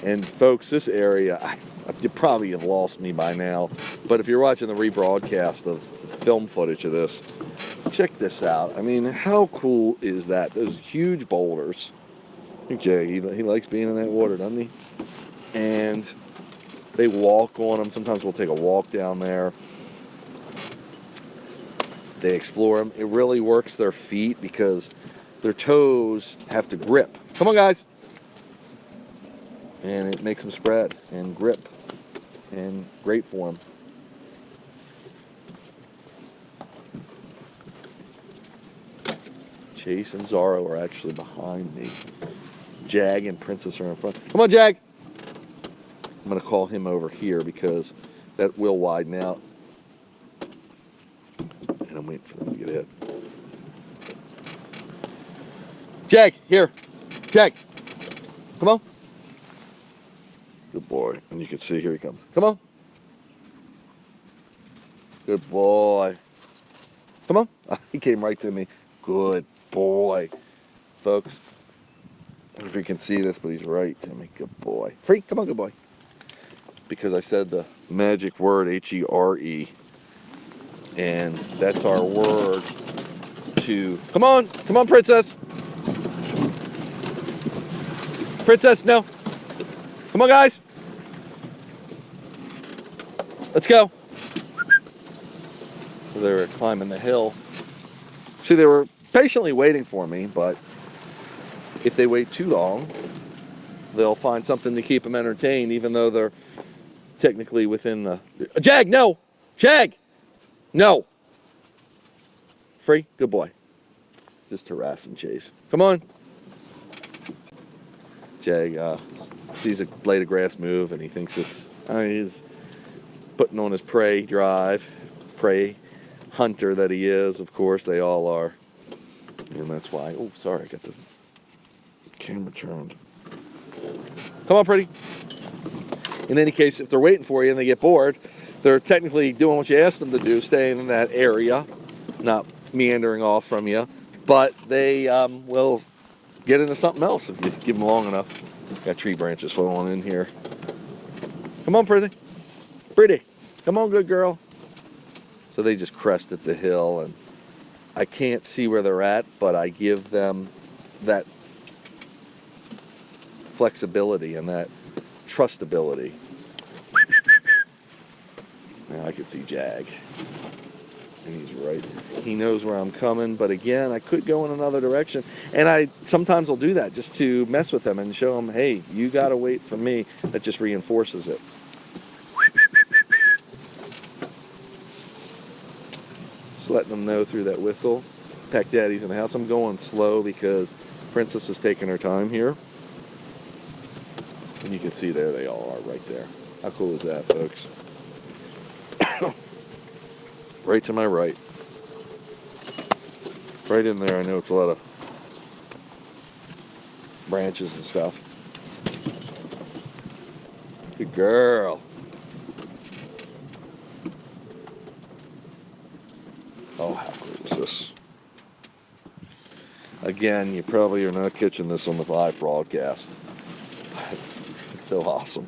And folks, this area, you probably have lost me by now, but if you're watching the rebroadcast of film footage of this, check this out. I mean, how cool is that? Those huge boulders. Okay, he likes being in that water, doesn't he? And they walk on them. Sometimes we'll take a walk down there. They explore them. It really works their feet because their toes have to grip. Come on, guys. And it makes them spread and grip. And great for them. Chase and Zaro are actually behind me. Jag and Princess are in front. Come on, Jag. I'm going to call him over here because that will widen out. And I'm waiting for them to get hit. Jag, here. Jag. Come on. Good boy. And you can see, here he comes. Come on. Good boy. Come on. He came right to me. Good boy. Folks, I don't know if you can see this, but he's right to me. Good boy. Free, come on, good boy. Because I said the magic word, H-E-R-E. And that's our word to... Come on, Princess. Princess, no. Come on, guys. Let's go. They were climbing the hill. See, they were patiently waiting for me, but if they wait too long, they'll find something to keep them entertained, even though they're technically within the... Jag, no! Jag! No! Free? Good boy. Just harass and chase. Come on. Jag sees a blade of grass move, and he thinks it's... he's putting on his prey drive. Prey hunter that he is, of course. They all are. And that's why... Oh, sorry, I got the camera turned. Come on, pretty. In any case, if they're waiting for you and they get bored, they're technically doing what you asked them to do, staying in that area, not meandering off from you, but they will get into something else if you give them long enough. Got tree branches falling in here. Come on, pretty. Pretty. Come on, good girl. So they just crested the hill, and I can't see where they're at, but I give them that flexibility and that trustability. Now I can see Jag. And he's right. He knows where I'm coming, but again, I could go in another direction. And I sometimes will do that just to mess with them and show them, hey, you got to wait for me. That just reinforces it. Just letting them know through that whistle. Peck Daddy's in the house. I'm going slow because Princess is taking her time here. And you can see there they all are right there. How cool is that, folks? Right to my right. Right in there. I know it's a lot of branches and stuff. Good girl. Oh, how cool is this? Again, you probably are not catching this on the live broadcast. It's so awesome.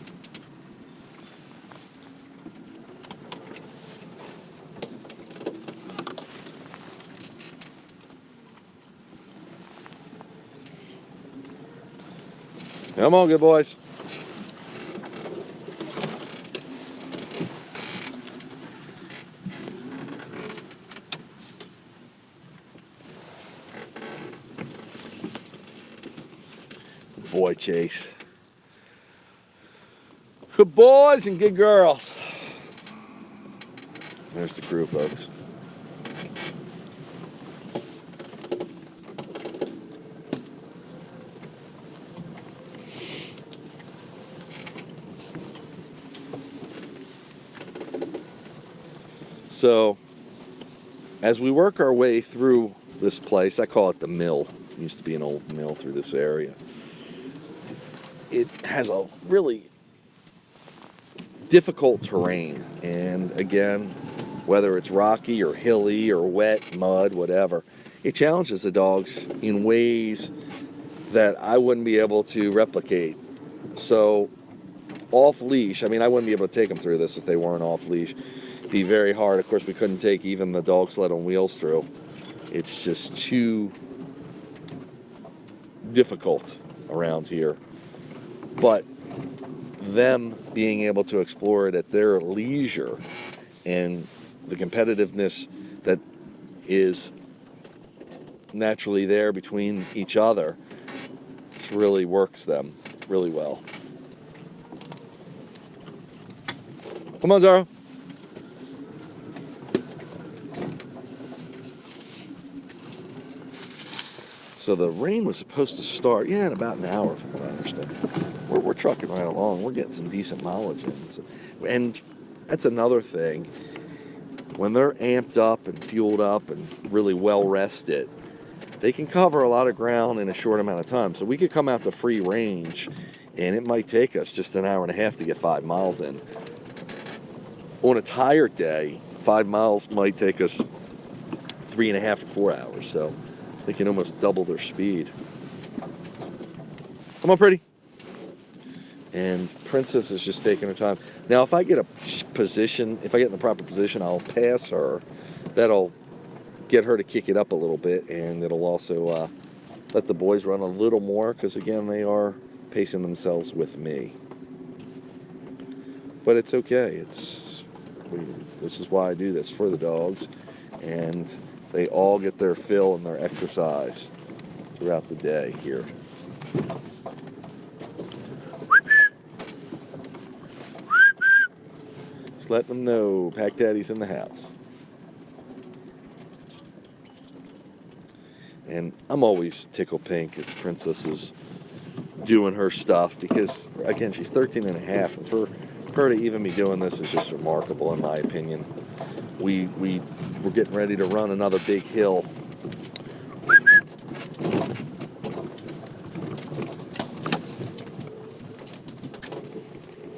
Come on, good boys. Boy chase. Good boys and good girls. There's the crew, folks. So, as we work our way through this place, I call it the mill. It used to be an old mill through this area. It has a really difficult terrain, and again, whether it's rocky or hilly or wet, mud, whatever, it challenges the dogs in ways that I wouldn't be able to replicate. So, off leash, I mean, I wouldn't be able to take them through this if they weren't off leash. It'd be very hard. Of course, we couldn't take even the dog sled on wheels through. It's just too difficult around here. But them being able to explore it at their leisure and the competitiveness that is naturally there between each other really works them really well. Come on, Zara. So the rain was supposed to start, in about an hour, from what I understand. We're trucking right along. We're getting some decent mileage in. So, and that's another thing. When they're amped up and fueled up and really well rested, they can cover a lot of ground in a short amount of time. So we could come out to free range, and it might take us just an hour and a half to get 5 miles in. On a tired day, 5 miles might take us 3.5 to 4 hours. So they can almost double their speed. Come on, pretty. And Princess is just taking her time. Now, if I get a position, if I get in the proper position, I'll pass her. That'll get her to kick it up a little bit, and it'll also let the boys run a little more, because, again, they are pacing themselves with me. But it's okay. This is why I do this, for the dogs. And they all get their fill and their exercise throughout the day here. Just let them know Pack Daddy's in the house. And I'm always tickled pink as Princess is doing her stuff because, again, she's 13 and a half. And for her to even be doing this is just remarkable, in my opinion. We're getting ready to run another big hill.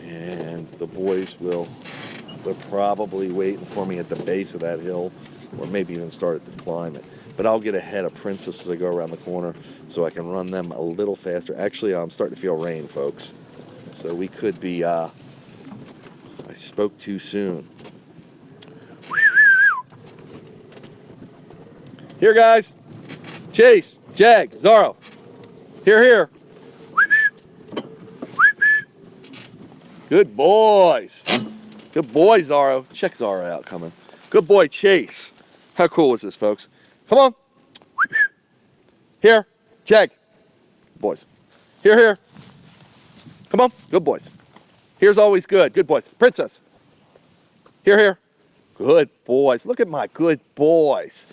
And the boys they're probably waiting for me at the base of that hill, or maybe even started to climb it. But I'll get ahead of Princess as I go around the corner so I can run them a little faster. Actually, I'm starting to feel rain, folks. So we could be, I spoke too soon. Here, guys. Chase, Jag, Zorro. Here. Good boys. Good boy, Zorro. Check Zorro out coming. Good boy, Chase. How cool is this, folks? Come on. Here, Jag. Boys. Here. Come on. Good boys. Here's always good. Good boys. Princess. Here. Good boys. Look at my good boys.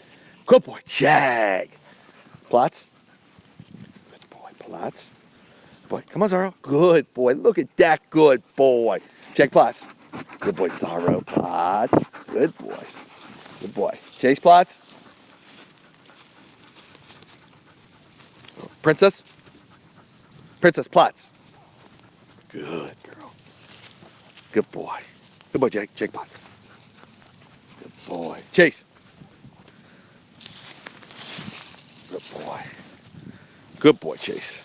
Good boy, Jag. Plots. Good boy, Plots. Boy, come on, Zorro. Good boy. Look at that good boy. Jag, Plots. Good boy, Zorro. Plots. Good boys. Good boy. Chase, Plots. Princess. Princess, Plots. Good girl. Good boy. Good boy, Jag. Jag, Plots. Good boy. Chase. Good boy. Good boy, Chase.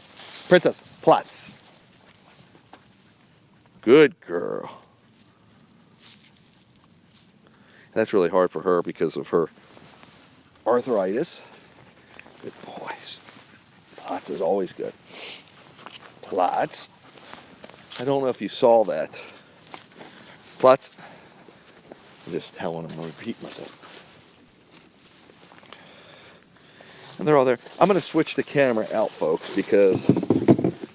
Princess, Plots. Good girl. That's really hard for her because of her arthritis. Good boys. Plots is always good. Plots. I don't know if you saw that. Plots. I'm just telling them, I'm repeating myself. And they're all there. I'm going to switch the camera out, folks, because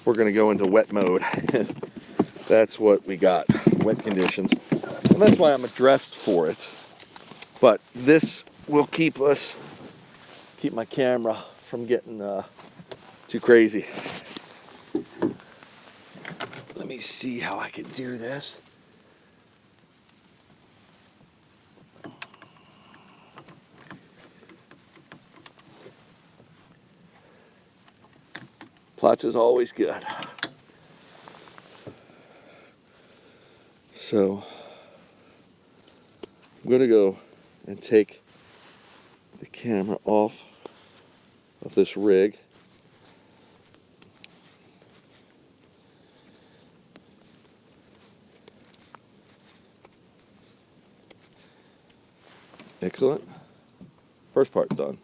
we're going to go into wet mode. That's what we got, wet conditions. And that's why I'm dressed for it. But this will keep my camera from getting too crazy. Let me see how I can do this. Plots is always good. So I'm going to go and take the camera off of this rig. Excellent. First part's done.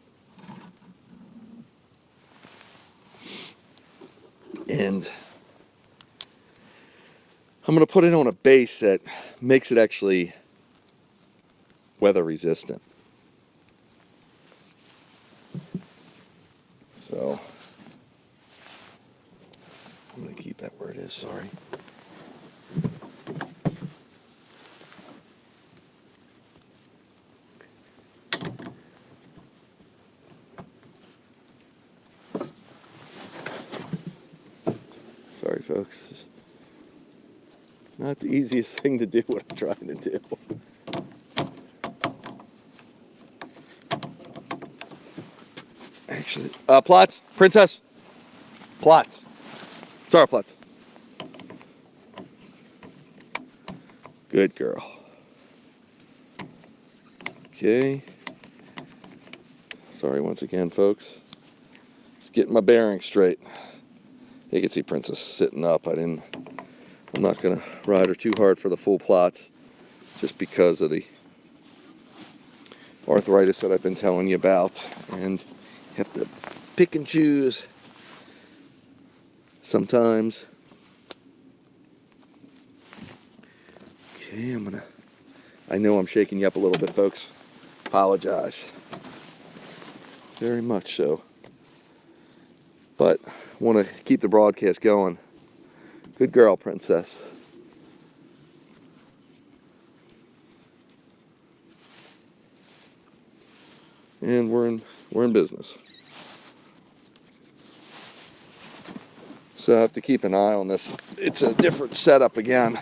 And I'm going to put it on a base that makes it actually weather resistant. So I'm going to keep that where it is, sorry. Sorry, folks. It's not the easiest thing to do what I'm trying to do. Actually, Plots, Princess, Plots. Sorry, Plots. Good girl. Okay. Sorry once again, folks. Just getting my bearings straight. You can see Princess sitting up. I'm not going to ride her too hard for the full Plots just because of the arthritis that I've been telling you about. And you have to pick and choose sometimes. Okay, I know I'm shaking you up a little bit, folks. Apologize. Very much so. But want to keep the broadcast going. Good girl, Princess. And we're in business. So I have to keep an eye on this. It's a different setup again.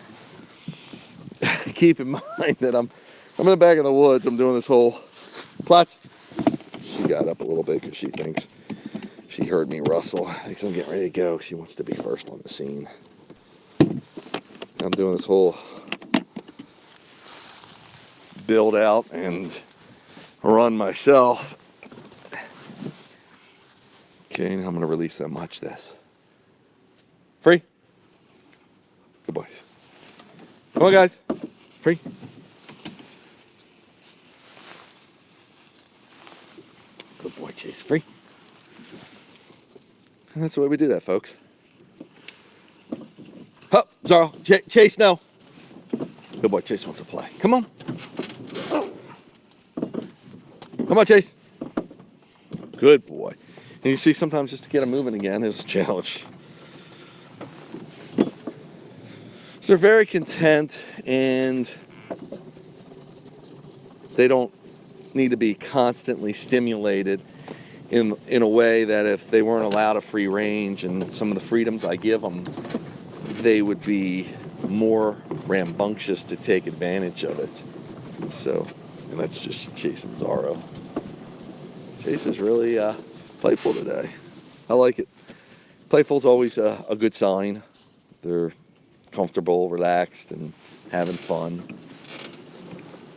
Keep in mind that I'm in the back of the woods. I'm doing this whole plots. She got up a little bit because she thinks she heard me rustle. Thinks I'm getting ready to go. She wants to be first on the scene. I'm doing this whole build out and run myself. Okay, now I'm going to release them. Watch this. Free. Good boys. Come on, guys. Free. Good boy, Chase. Free. And that's the way we do that, folks. Hup, Zorro. Chase, no. Good boy, Chase wants to play. Come on. Come on, Chase. Good boy. And you see, sometimes just to get them moving again is a challenge. So they're very content, and they don't need to be constantly stimulated in a way that if they weren't allowed a free range and some of the freedoms I give them, they would be more rambunctious to take advantage of it. So, and that's just Chase and Zorro. Chase is really playful today. I like it. Playful's always a good sign. They're comfortable, relaxed, and having fun.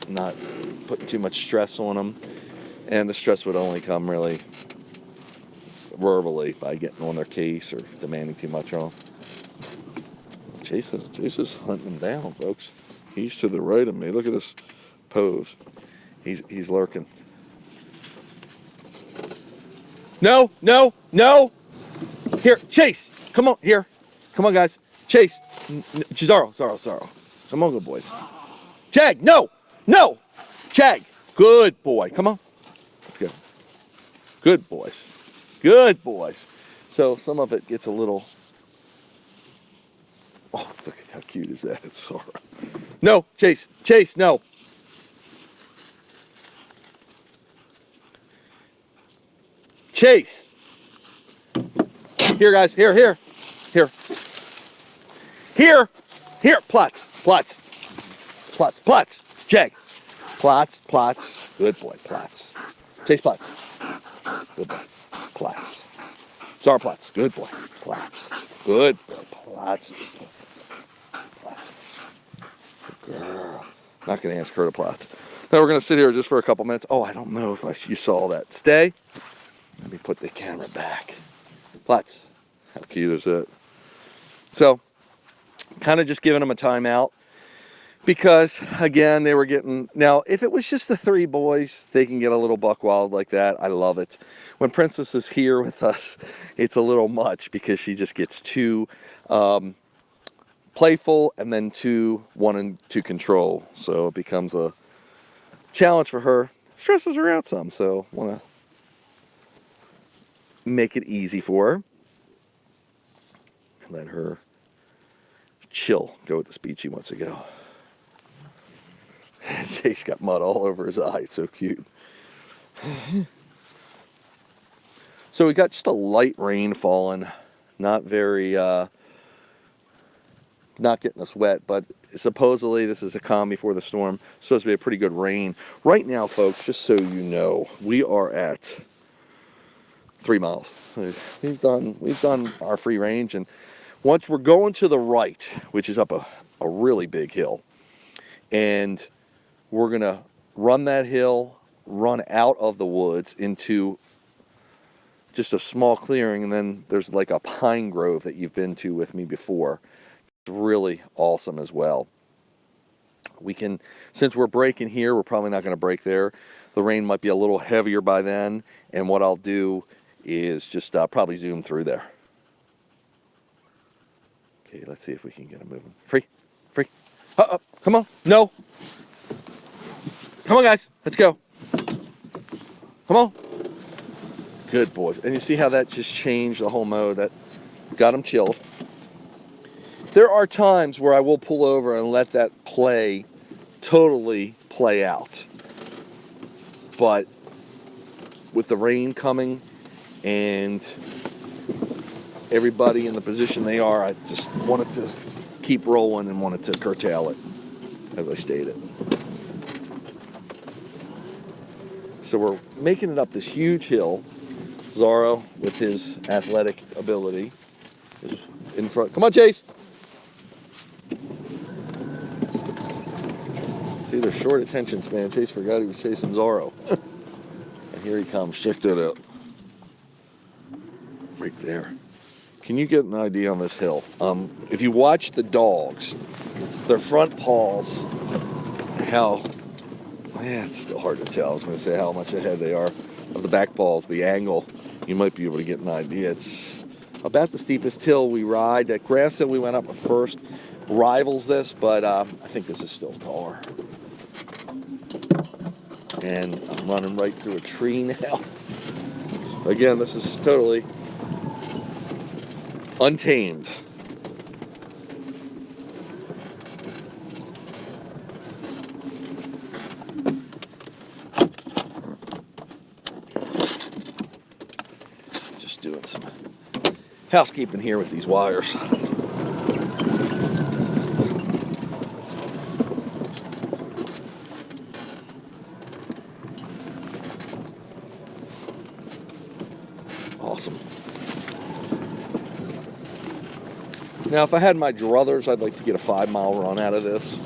Not putting too much stress on them. And the stress would only come really verbally by getting on their case or demanding too much on them. Chase is hunting them down, folks. He's to the right of me. Look at this pose. He's lurking. No, no, no. Here, Chase. Come on, here. Come on, guys. Chase. Zorro. Come on, good boys. Jag, no, no. Jag, good boy. Come on. Let's go. Good boys. Good boys. So some of it gets a little... Oh, look at how cute is that? It's Zorro. No, Chase, no. Chase. Here, guys. Here. Plots. Jag. Plots. Good boy, Plots. Chase Plots. Good boy. Plots. Zorro Plots. Good boy. Plots. Good boy. Plots. Good girl. Not going to ask her to Plots. Now we're going to sit here just for a couple minutes. Oh, I don't know if you saw that. Stay. Let me put the camera back. Plots. How cute is that? So, kind of just giving them a timeout. Because, again, they were getting... Now, if it was just the three boys, they can get a little buck wild like that. I love it. When Princess is here with us, it's a little much because she just gets too playful and then too wanting to control. So it becomes a challenge for her. Stresses her out some, so want to make it easy for her. And let her chill, go with the speed she wants to go. Chase got mud all over his eye. It's so cute. So we got just a light rain falling. Not very, not getting us wet, but supposedly this is a calm before the storm. It's supposed to be a pretty good rain. Right now, folks, just so you know, we are at 3 miles. We've done our free range, and once we're going to the right, which is up a really big hill, and we're going to run that hill, run out of the woods into just a small clearing, and then there's like a pine grove that you've been to with me before. It's really awesome as well. We can, since we're breaking here, we're probably not going to break there. The rain might be a little heavier by then, and what I'll do is just probably zoom through there. Okay, let's see if we can get them moving. Free. Come on. No. Come on, guys. Let's go. Come on. Good boys. And you see how that just changed the whole mode? That got them chilled. There are times where I will pull over and let that totally play out. But with the rain coming and everybody in the position they are, I just wanted to keep rolling and wanted to curtail it, as I stated. So we're making it up this huge hill. Zorro, with his athletic ability, is in front. Come on, Chase. See, they're short attention span. Chase forgot he was chasing Zorro. And here he comes. Check that out. Right there. Can you get an idea on this hill? If you watch the dogs, their front paws, it's still hard to tell. I was going to say how much ahead they are of the back paws, the angle. You might be able to get an idea. It's about the steepest hill we ride. That grass hill we went up at first rivals this, but I think this is still taller. And I'm running right through a tree now. Again, this is totally untamed. Just doing some housekeeping here with these wires. Awesome. Now, if I had my druthers, I'd like to get a 5-mile run out of this.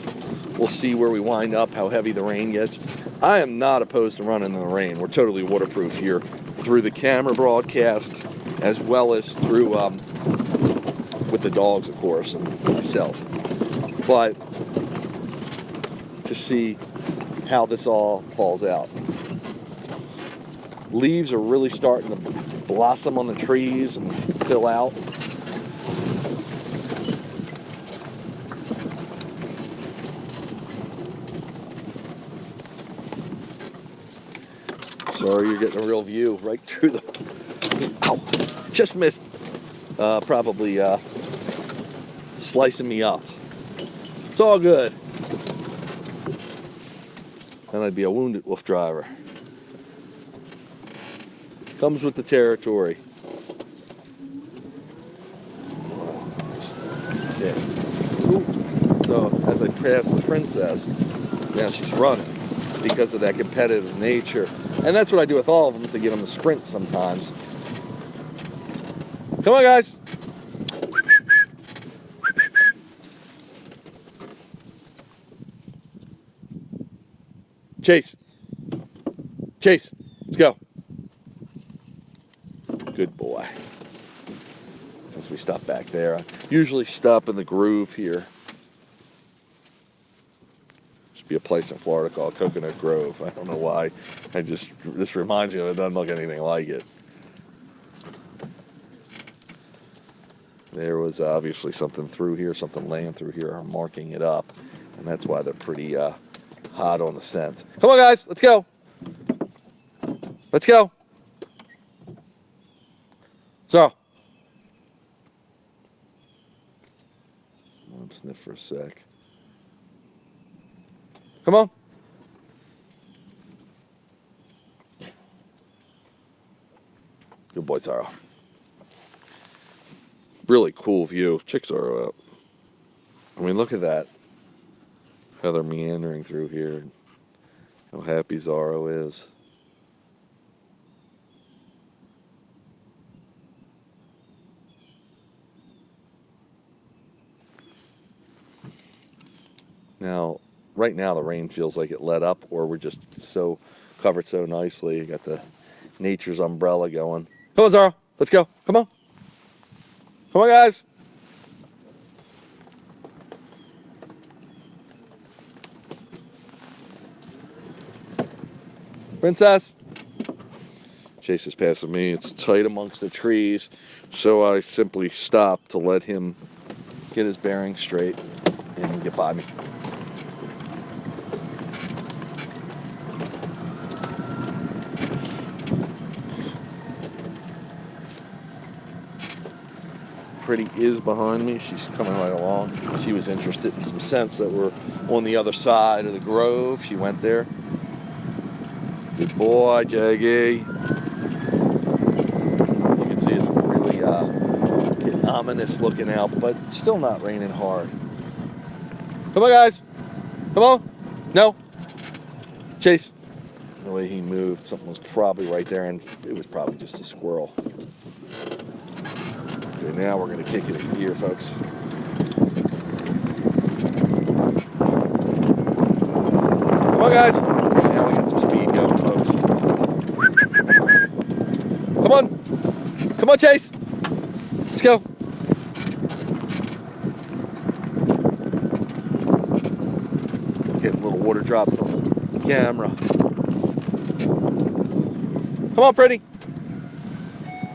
We'll see where we wind up, how heavy the rain gets. I am not opposed to running in the rain. We're totally waterproof here through the camera broadcast, as well as through with the dogs, of course, and myself. But to see how this all falls out. Leaves are really starting to blossom on the trees and fill out. Sorry, you're getting a real view right through the... Ow! Just missed. Probably slicing me up. It's all good. Then I'd be a wounded wolf driver. Comes with the territory. Yeah. Ooh. So as I pass the princess, now she's running because of that competitive nature. And that's what I do with all of them, to get them to sprint sometimes. Come on, guys. Chase. Chase, let's go. Good boy. Since we stopped back there, I usually stop in the groove here. Be a place in Florida called Coconut Grove. I don't know why. This reminds me of it. It doesn't look anything like it. There was obviously something through here, something laying through here. I'm marking it up, and that's why they're pretty hot on the scent. Come on, guys, let's go. Let's go. So, let him sniff for a sec. Come on. Good boy, Zorro. Really cool view. Check Zorro out. I mean, look at that. How they're meandering through here. How happy Zorro is. Now, right now the rain feels like it let up, or we're just so covered so nicely. You got the nature's umbrella going. Come on, Zorro. Let's go. Come on. Come on, guys. Princess. Chase is passing me. It's tight amongst the trees, so I simply stop to let him get his bearings straight and get by me. Pretty is behind me. She's coming right along. She was interested in some scents that were on the other side of the grove. She went there. Good boy, Jaggy. You can see it's really getting ominous looking out, but still not raining hard. Come on, guys. Come on. No. Chase. The way he moved, something was probably right there, and it was probably just a squirrel. Okay, now we're going to kick it in gear, folks. Come on, guys. Now we got some speed going, folks. Come on. Come on, Chase. Let's go. Getting little water drops on the camera. Come on, Pretty.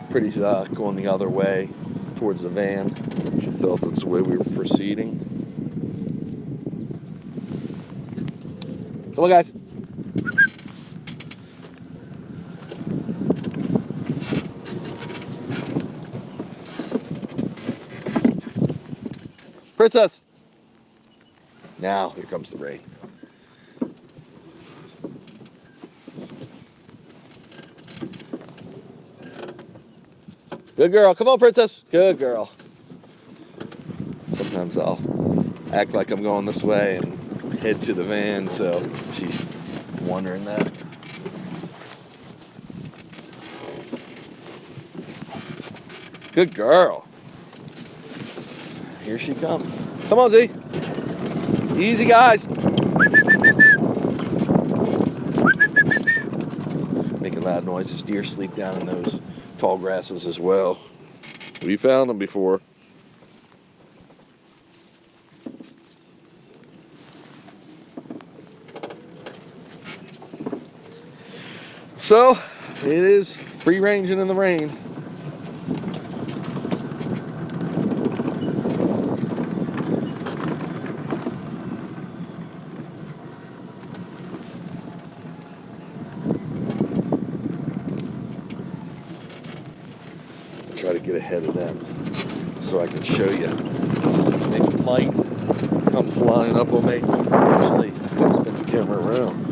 Pretty's going the other way towards the van. She thought that's the way we were proceeding. Come on, guys. Princess. Now, here comes the rain. Good girl. Come on, Princess. Good girl. Sometimes I'll act like I'm going this way and head to the van, so she's wondering that. Good girl. Here she comes. Come on, Z. Easy, guys. Making loud noises. Deer sleep down in those tall grasses as well. We found them before. So, it is free ranging in the rain. Try to get ahead of them so I can show you. They might come flying up on me. Actually, let's spin the camera around.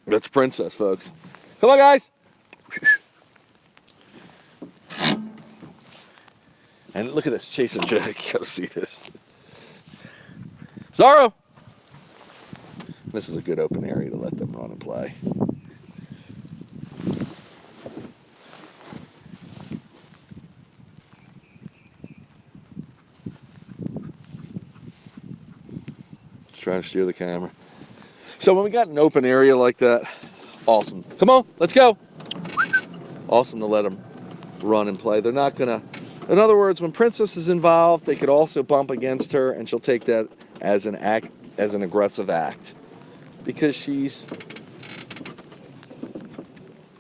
That's Princess, folks. Come on, guys. And look at this, chasing Jack. You gotta see this. Zorro! This is a good open area to let them run and play. Just trying to steer the camera. So when we got an open area like that, awesome. Come on, let's go. Awesome to let them run and play. They're not gonna, in other words, when Princess is involved, they could also bump against her and she'll take that as an act, as an aggressive act. Because she's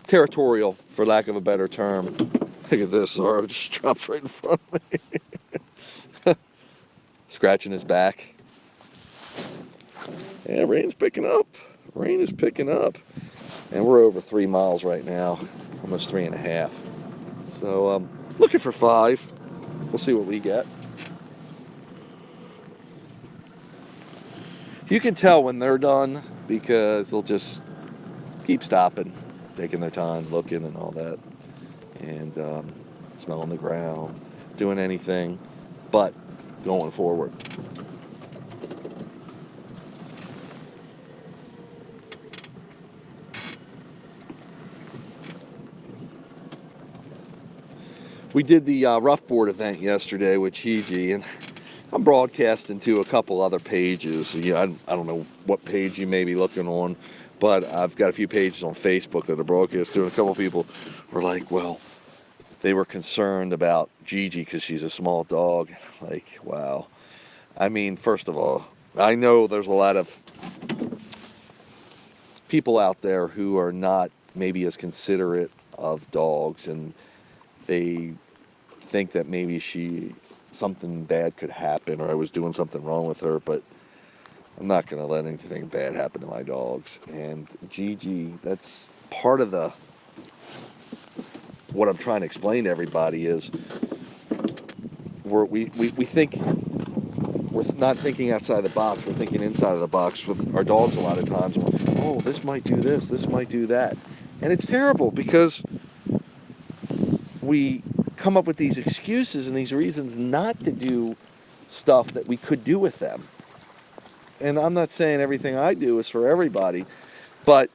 territorial, for lack of a better term. Look at this, Zorro just dropped right in front of me. Scratching his back. Yeah, rain's picking up. Rain is picking up. And we're over 3 miles right now. Almost 3.5. So, looking for 5. We'll see what we get. You can tell when they're done because they'll just keep stopping, taking their time, looking and all that, and smelling the ground, doing anything but going forward. We did the rough board event yesterday with Gigi, and I'm broadcasting to a couple other pages. Yeah, I don't know what page you may be looking on, but I've got a few pages on Facebook that are broadcast to, and a couple people were like, well, they were concerned about Gigi because she's a small dog. Like, wow. I mean, first of all, I know there's a lot of people out there who are not maybe as considerate of dogs, and they think that maybe something bad could happen, or I was doing something wrong with her, but I'm not going to let anything bad happen to my dogs. And Gigi, that's part of the what I'm trying to explain to everybody is we think we're not thinking outside the box. We're thinking inside of the box with our dogs a lot of times. Oh, this might do this might do that. And it's terrible because we come up with these excuses and these reasons not to do stuff that we could do with them. And I'm not saying everything I do is for everybody, but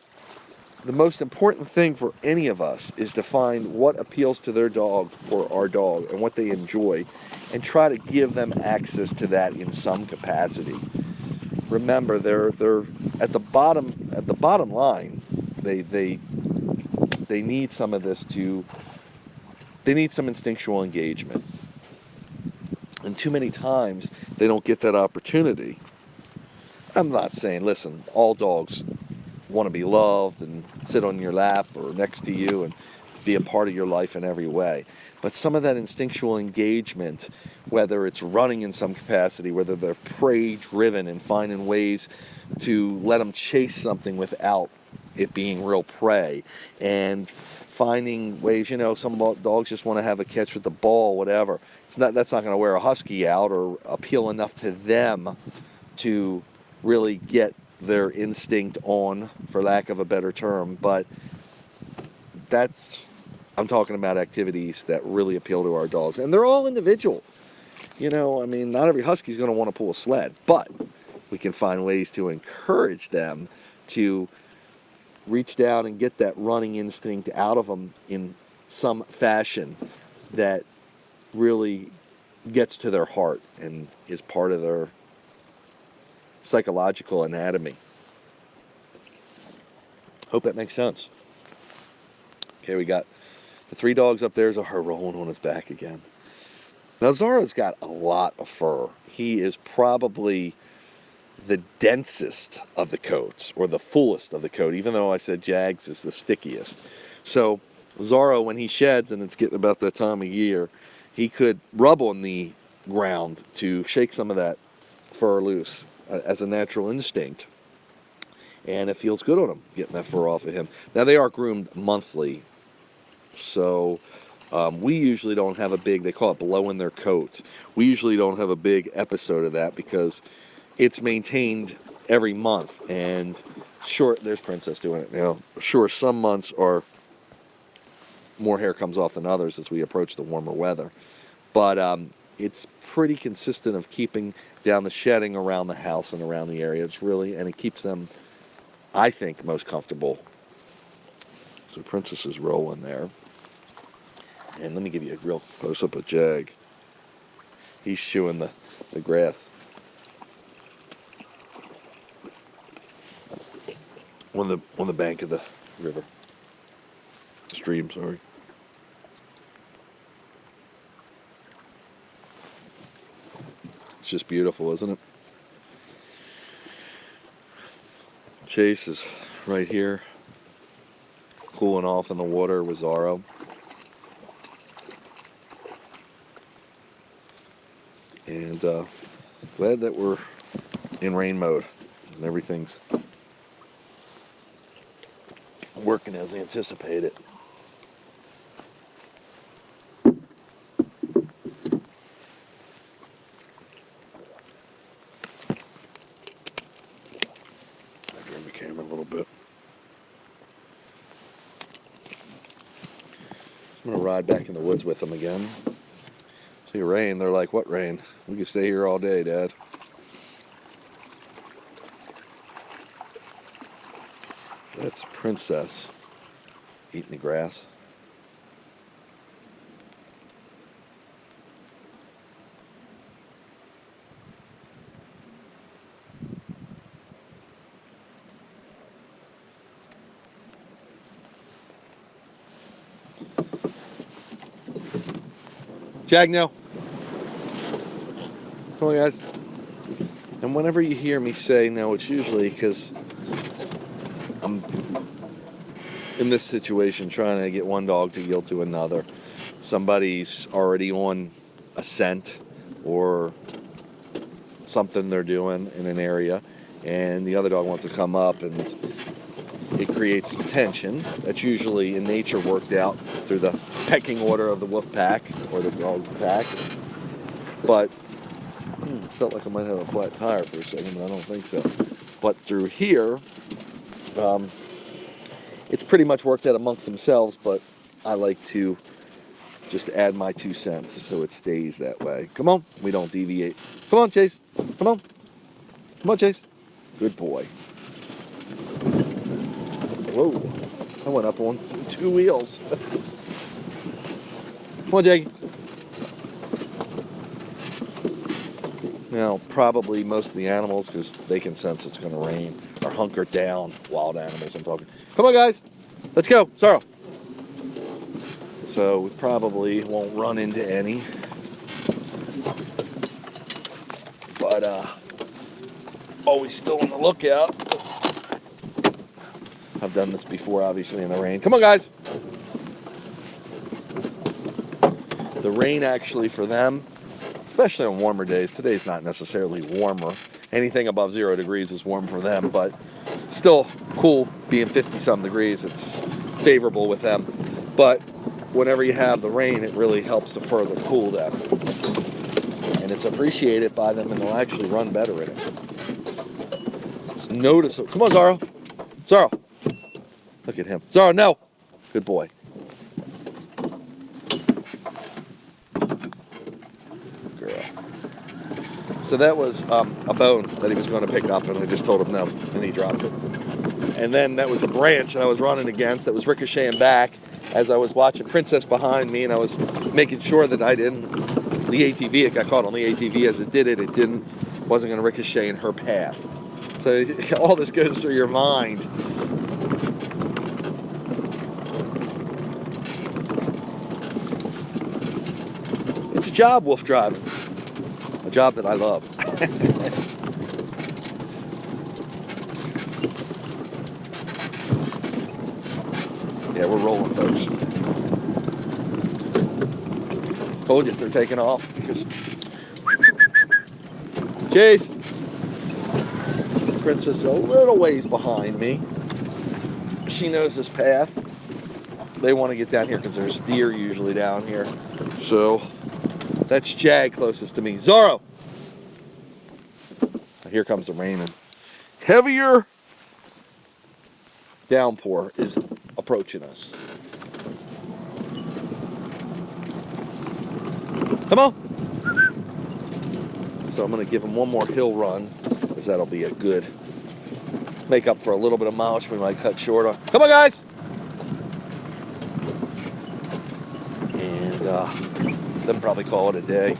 the most important thing for any of us is to find what appeals to their dog or our dog and what they enjoy, and try to give them access to that in some capacity. Remember, they're at the bottom line. They need some of this they need some instinctual engagement. And too many times they don't get that opportunity. I'm not saying, listen, all dogs want to be loved and sit on your lap or next to you and be a part of your life in every way. But some of that instinctual engagement, whether it's running in some capacity, whether they're prey driven and finding ways to let them chase something without it being real prey, and finding ways, some dogs just want to have a catch with the ball, whatever. That's not going to wear a husky out or appeal enough to them to really get their instinct on, for lack of a better term. But I'm talking about activities that really appeal to our dogs, and they're all individual. Not every husky's going to want to pull a sled, but we can find ways to encourage them to reach down and get that running instinct out of them in some fashion that really gets to their heart and is part of their psychological anatomy. Hope that makes sense. Okay, we got the 3 dogs up there. Zara rolling on his back again. Now, Zara's got a lot of fur. He is probably the densest of the coats, or the fullest of the coat, even though I said Jags is the stickiest. So Zara, when he sheds, and it's getting about that time of year, he could rub on the ground to shake some of that fur loose as a natural instinct. And it feels good on him, getting that fur off of him. Now, they are groomed monthly, so we usually don't have they call it blowing their coat. We usually don't have a big episode of that because it's maintained every month. And sure, there's Princess doing it now. Sure, some months are more hair comes off than others as we approach the warmer weather. But it's pretty consistent of keeping down the shedding around the house and around the area. And it keeps them, I think, most comfortable. So Princess is rolling there. And let me give you a real close-up of Jag. He's chewing the grass. On the bank of the river. Stream, sorry. It's just beautiful, isn't it? Chase is right here, cooling off in the water with Zara. And glad that we're in rain mode and everything's working as anticipated. A little bit. I'm gonna ride back in the woods with them again. See rain, they're like, what rain? We can stay here all day, Dad. That's Princess eating the grass. Jag, no. Come on, guys. And whenever you hear me say no, it's usually because I'm in this situation trying to get one dog to yield to another. Somebody's already on a scent or something they're doing in an area, and the other dog wants to come up, and it creates some tension. That's usually in nature worked out through the pecking order of the wolf pack or the dog pack. But felt like I might have a flat tire for a second, but I don't think so. But through here, it's pretty much worked out amongst themselves, but I like to just add my 2 cents so it stays that way. Come on, we don't deviate. Come on, Chase. Come on. Come on, Chase. Good boy. Whoa, I went up on 2 wheels. Come on, Jackie. Now, probably most of the animals, because they can sense it's going to rain, are hunkered down. Wild animals, I'm talking. Come on, guys. Let's go. Sorrow. So we probably won't run into any. But always still on the lookout. I've done this before, obviously, in the rain. Come on, guys. The rain actually for them, especially on warmer days. Today's not necessarily warmer. Anything above 0 degrees is warm for them, but still cool being 50-some degrees. It's favorable with them. But whenever you have the rain, it really helps to further cool them. And it's appreciated by them, and they'll actually run better in it. It's noticeable. Come on, Zorro. Zorro. Look at him. Zorro, no. Good boy. So that was a bone that he was going to pick up, and I just told him no, and he dropped it. And then that was a branch that I was running against that was ricocheting back as I was watching Princess behind me, and I was making sure that I didn't, the ATV, it got caught on the ATV as it wasn't going to ricochet in her path. So all this goes through your mind. It's a job, wolf driving. A job that I love. Yeah, we're rolling, folks. Told you they're taking off. Chase. Princess a little ways behind me. She knows this path. They want to get down here because there's deer usually down here. So that's Jag closest to me. Zorro! Here comes the rain, and heavier downpour is approaching us. Come on! So I'm going to give him one more hill run, because that'll be a good make up for a little bit of mileage we might cut short on. Come on, guys! And then probably call it a day.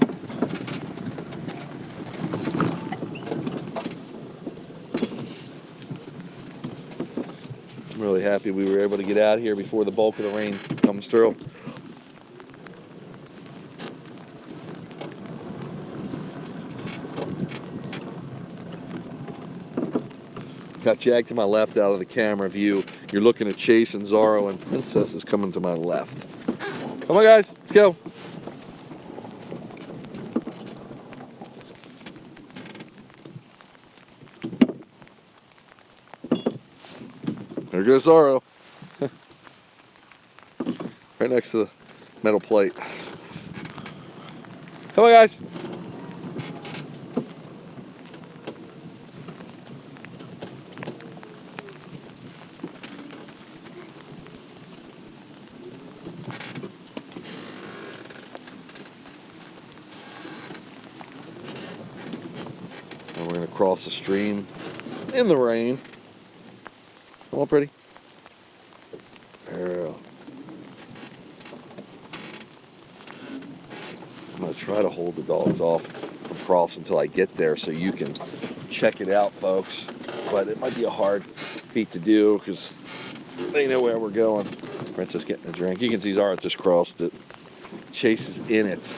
I'm really happy we were able to get out here before the bulk of the rain comes through. Got Jag to my left out of the camera view. You're looking at Chase and Zorro, and Princess is coming to my left. Come on, guys, let's go. There goes Zorro. Right next to the metal plate. Come on, guys. And we're going to cross the stream in the rain. Come on, pretty. Girl. I'm going to try to hold the dogs off from cross until I get there so you can check it out, folks. But it might be a hard feat to do because they know where we're going. Princess getting a drink. You can see Zara just crossed it. Chase is in it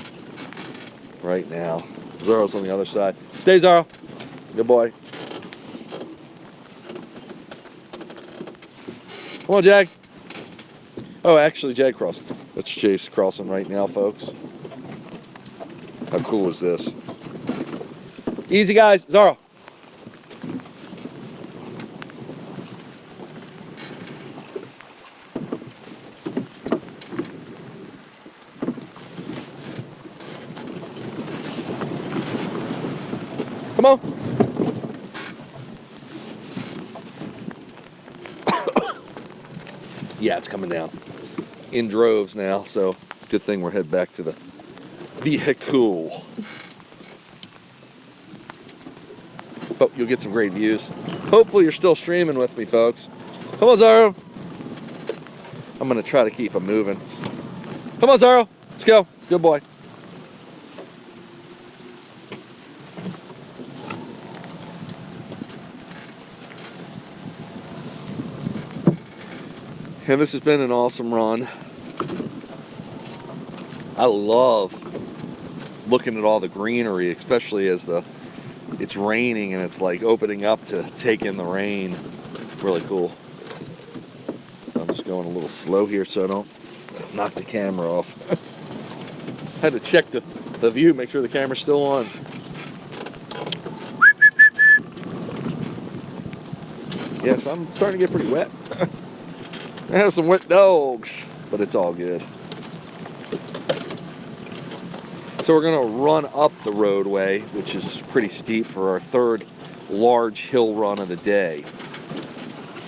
right now. Zara's on the other side. Stay, Zara. Good boy. Come on, Jag. Oh, actually, Jag crossed. That's Chase crossing right now, folks. How cool is this? Easy, guys. Zorro. on. Yeah, it's coming down in droves now, so good thing we're headed back to the vehicle. But you'll get some great views. Hopefully you're still streaming with me, folks. Come on, Zaro. I'm gonna try to keep them moving. Come on, Zaro. Let's go. Good boy. And this has been an awesome run. I love looking at all the greenery, especially as it's raining and it's like opening up to take in the rain. Really cool. So I'm just going a little slow here so I don't knock the camera off. Had to check the view, make sure the camera's still on. Yes, I'm starting to get pretty wet. I have some wet dogs, but it's all good. So we're gonna run up the roadway, which is pretty steep, for our third large hill run of the day.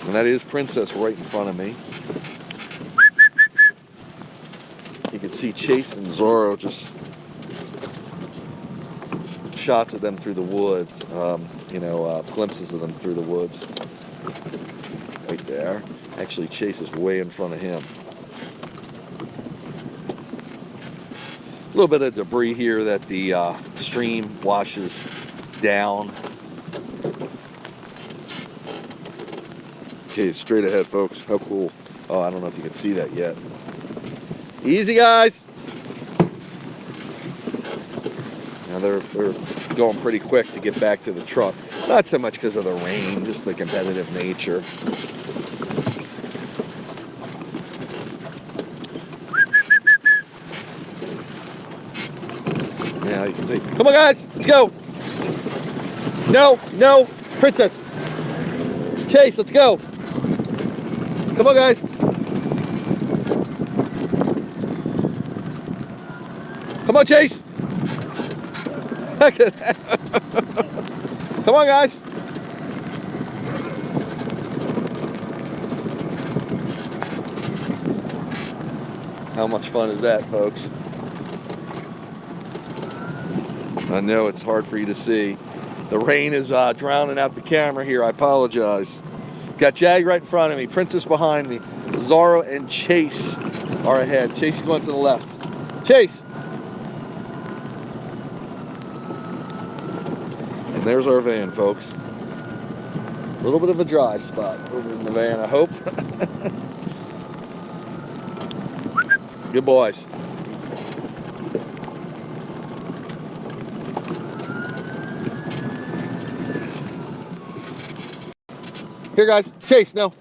And that is Princess right in front of me. You can see Chase and Zorro, just shots of them through the woods, glimpses of them through the woods. Right there. Actually, Chase is way in front of him. A little bit of debris here that the stream washes down. Okay, straight ahead, folks. How cool. Oh, I don't know if you can see that yet. Easy, guys. Now they're going pretty quick to get back to the truck. Not so much because of the rain, just the competitive nature. Now you can see. Come on, guys, let's go. No, Princess. Chase, let's go. Come on, guys. Come on, Chase. Come on, guys. How much fun is that, folks? I know it's hard for you to see. The rain is drowning out the camera here. I apologize. Got Jag right in front of me, Princess behind me. Zorro and Chase are ahead. Chase is going to the left. Chase! And there's our van, folks. A little bit of a dry spot over in the van, I hope. Good boys. Here, guys. Chase, no.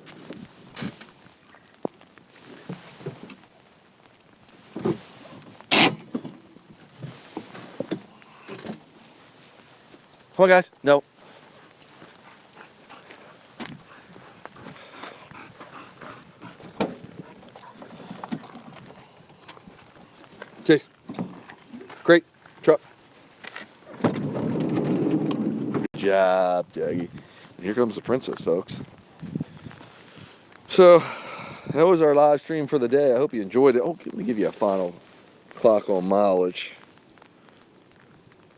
Come on, guys. No. Chase. Great truck. Good job, Jaggy. And here comes the Princess, folks. So that was our live stream for the day. I hope you enjoyed it. Oh, let me give you a final clock on mileage.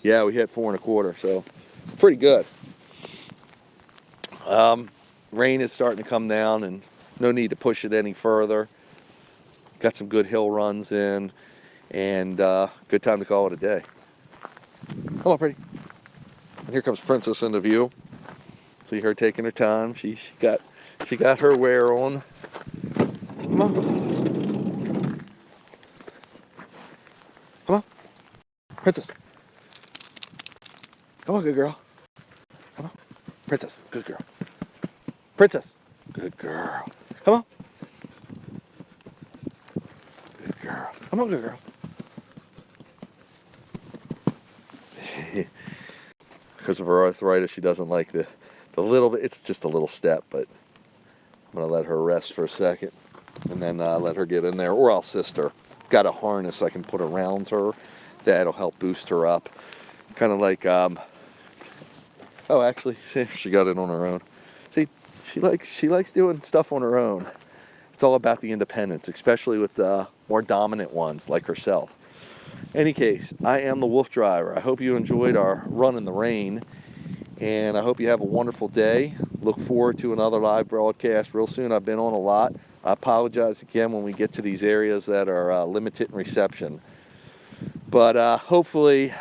Yeah, we hit 4 1/4, so pretty good. Rain is starting to come down, and no need to push it any further. Got some good hill runs in, and good time to call it a day. Come on, pretty. And here comes Princess into view. See her taking her time. She got her wear on. Come on. Come on. Princess. Come on, good girl. Come on. Princess, good girl. Princess, good girl. Come on. Good girl. Come on, good girl. Because of her arthritis, she doesn't like the little bit. It's just a little step, but I'm going to let her rest for a second and then let her get in there, or I'll assist her. Got a harness I can put around her that'll help boost her up. Kind of like Oh, actually, see, she got it on her own. See, she likes doing stuff on her own. It's all about the independence, especially with the more dominant ones like herself. Any case, I am the WooFDriver. I hope you enjoyed our run in the rain, and I hope you have a wonderful day. Look forward to another live broadcast real soon. I've been on a lot. I apologize again when we get to these areas that are limited in reception. But hopefully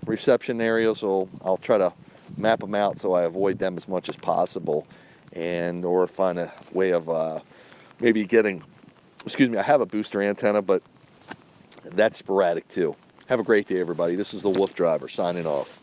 reception areas I'll try to map them out so I avoid them as much as possible, and or find a way of maybe getting, I have a booster antenna, but that's sporadic too. Have a great day, everybody. This is the WooFDriver signing off.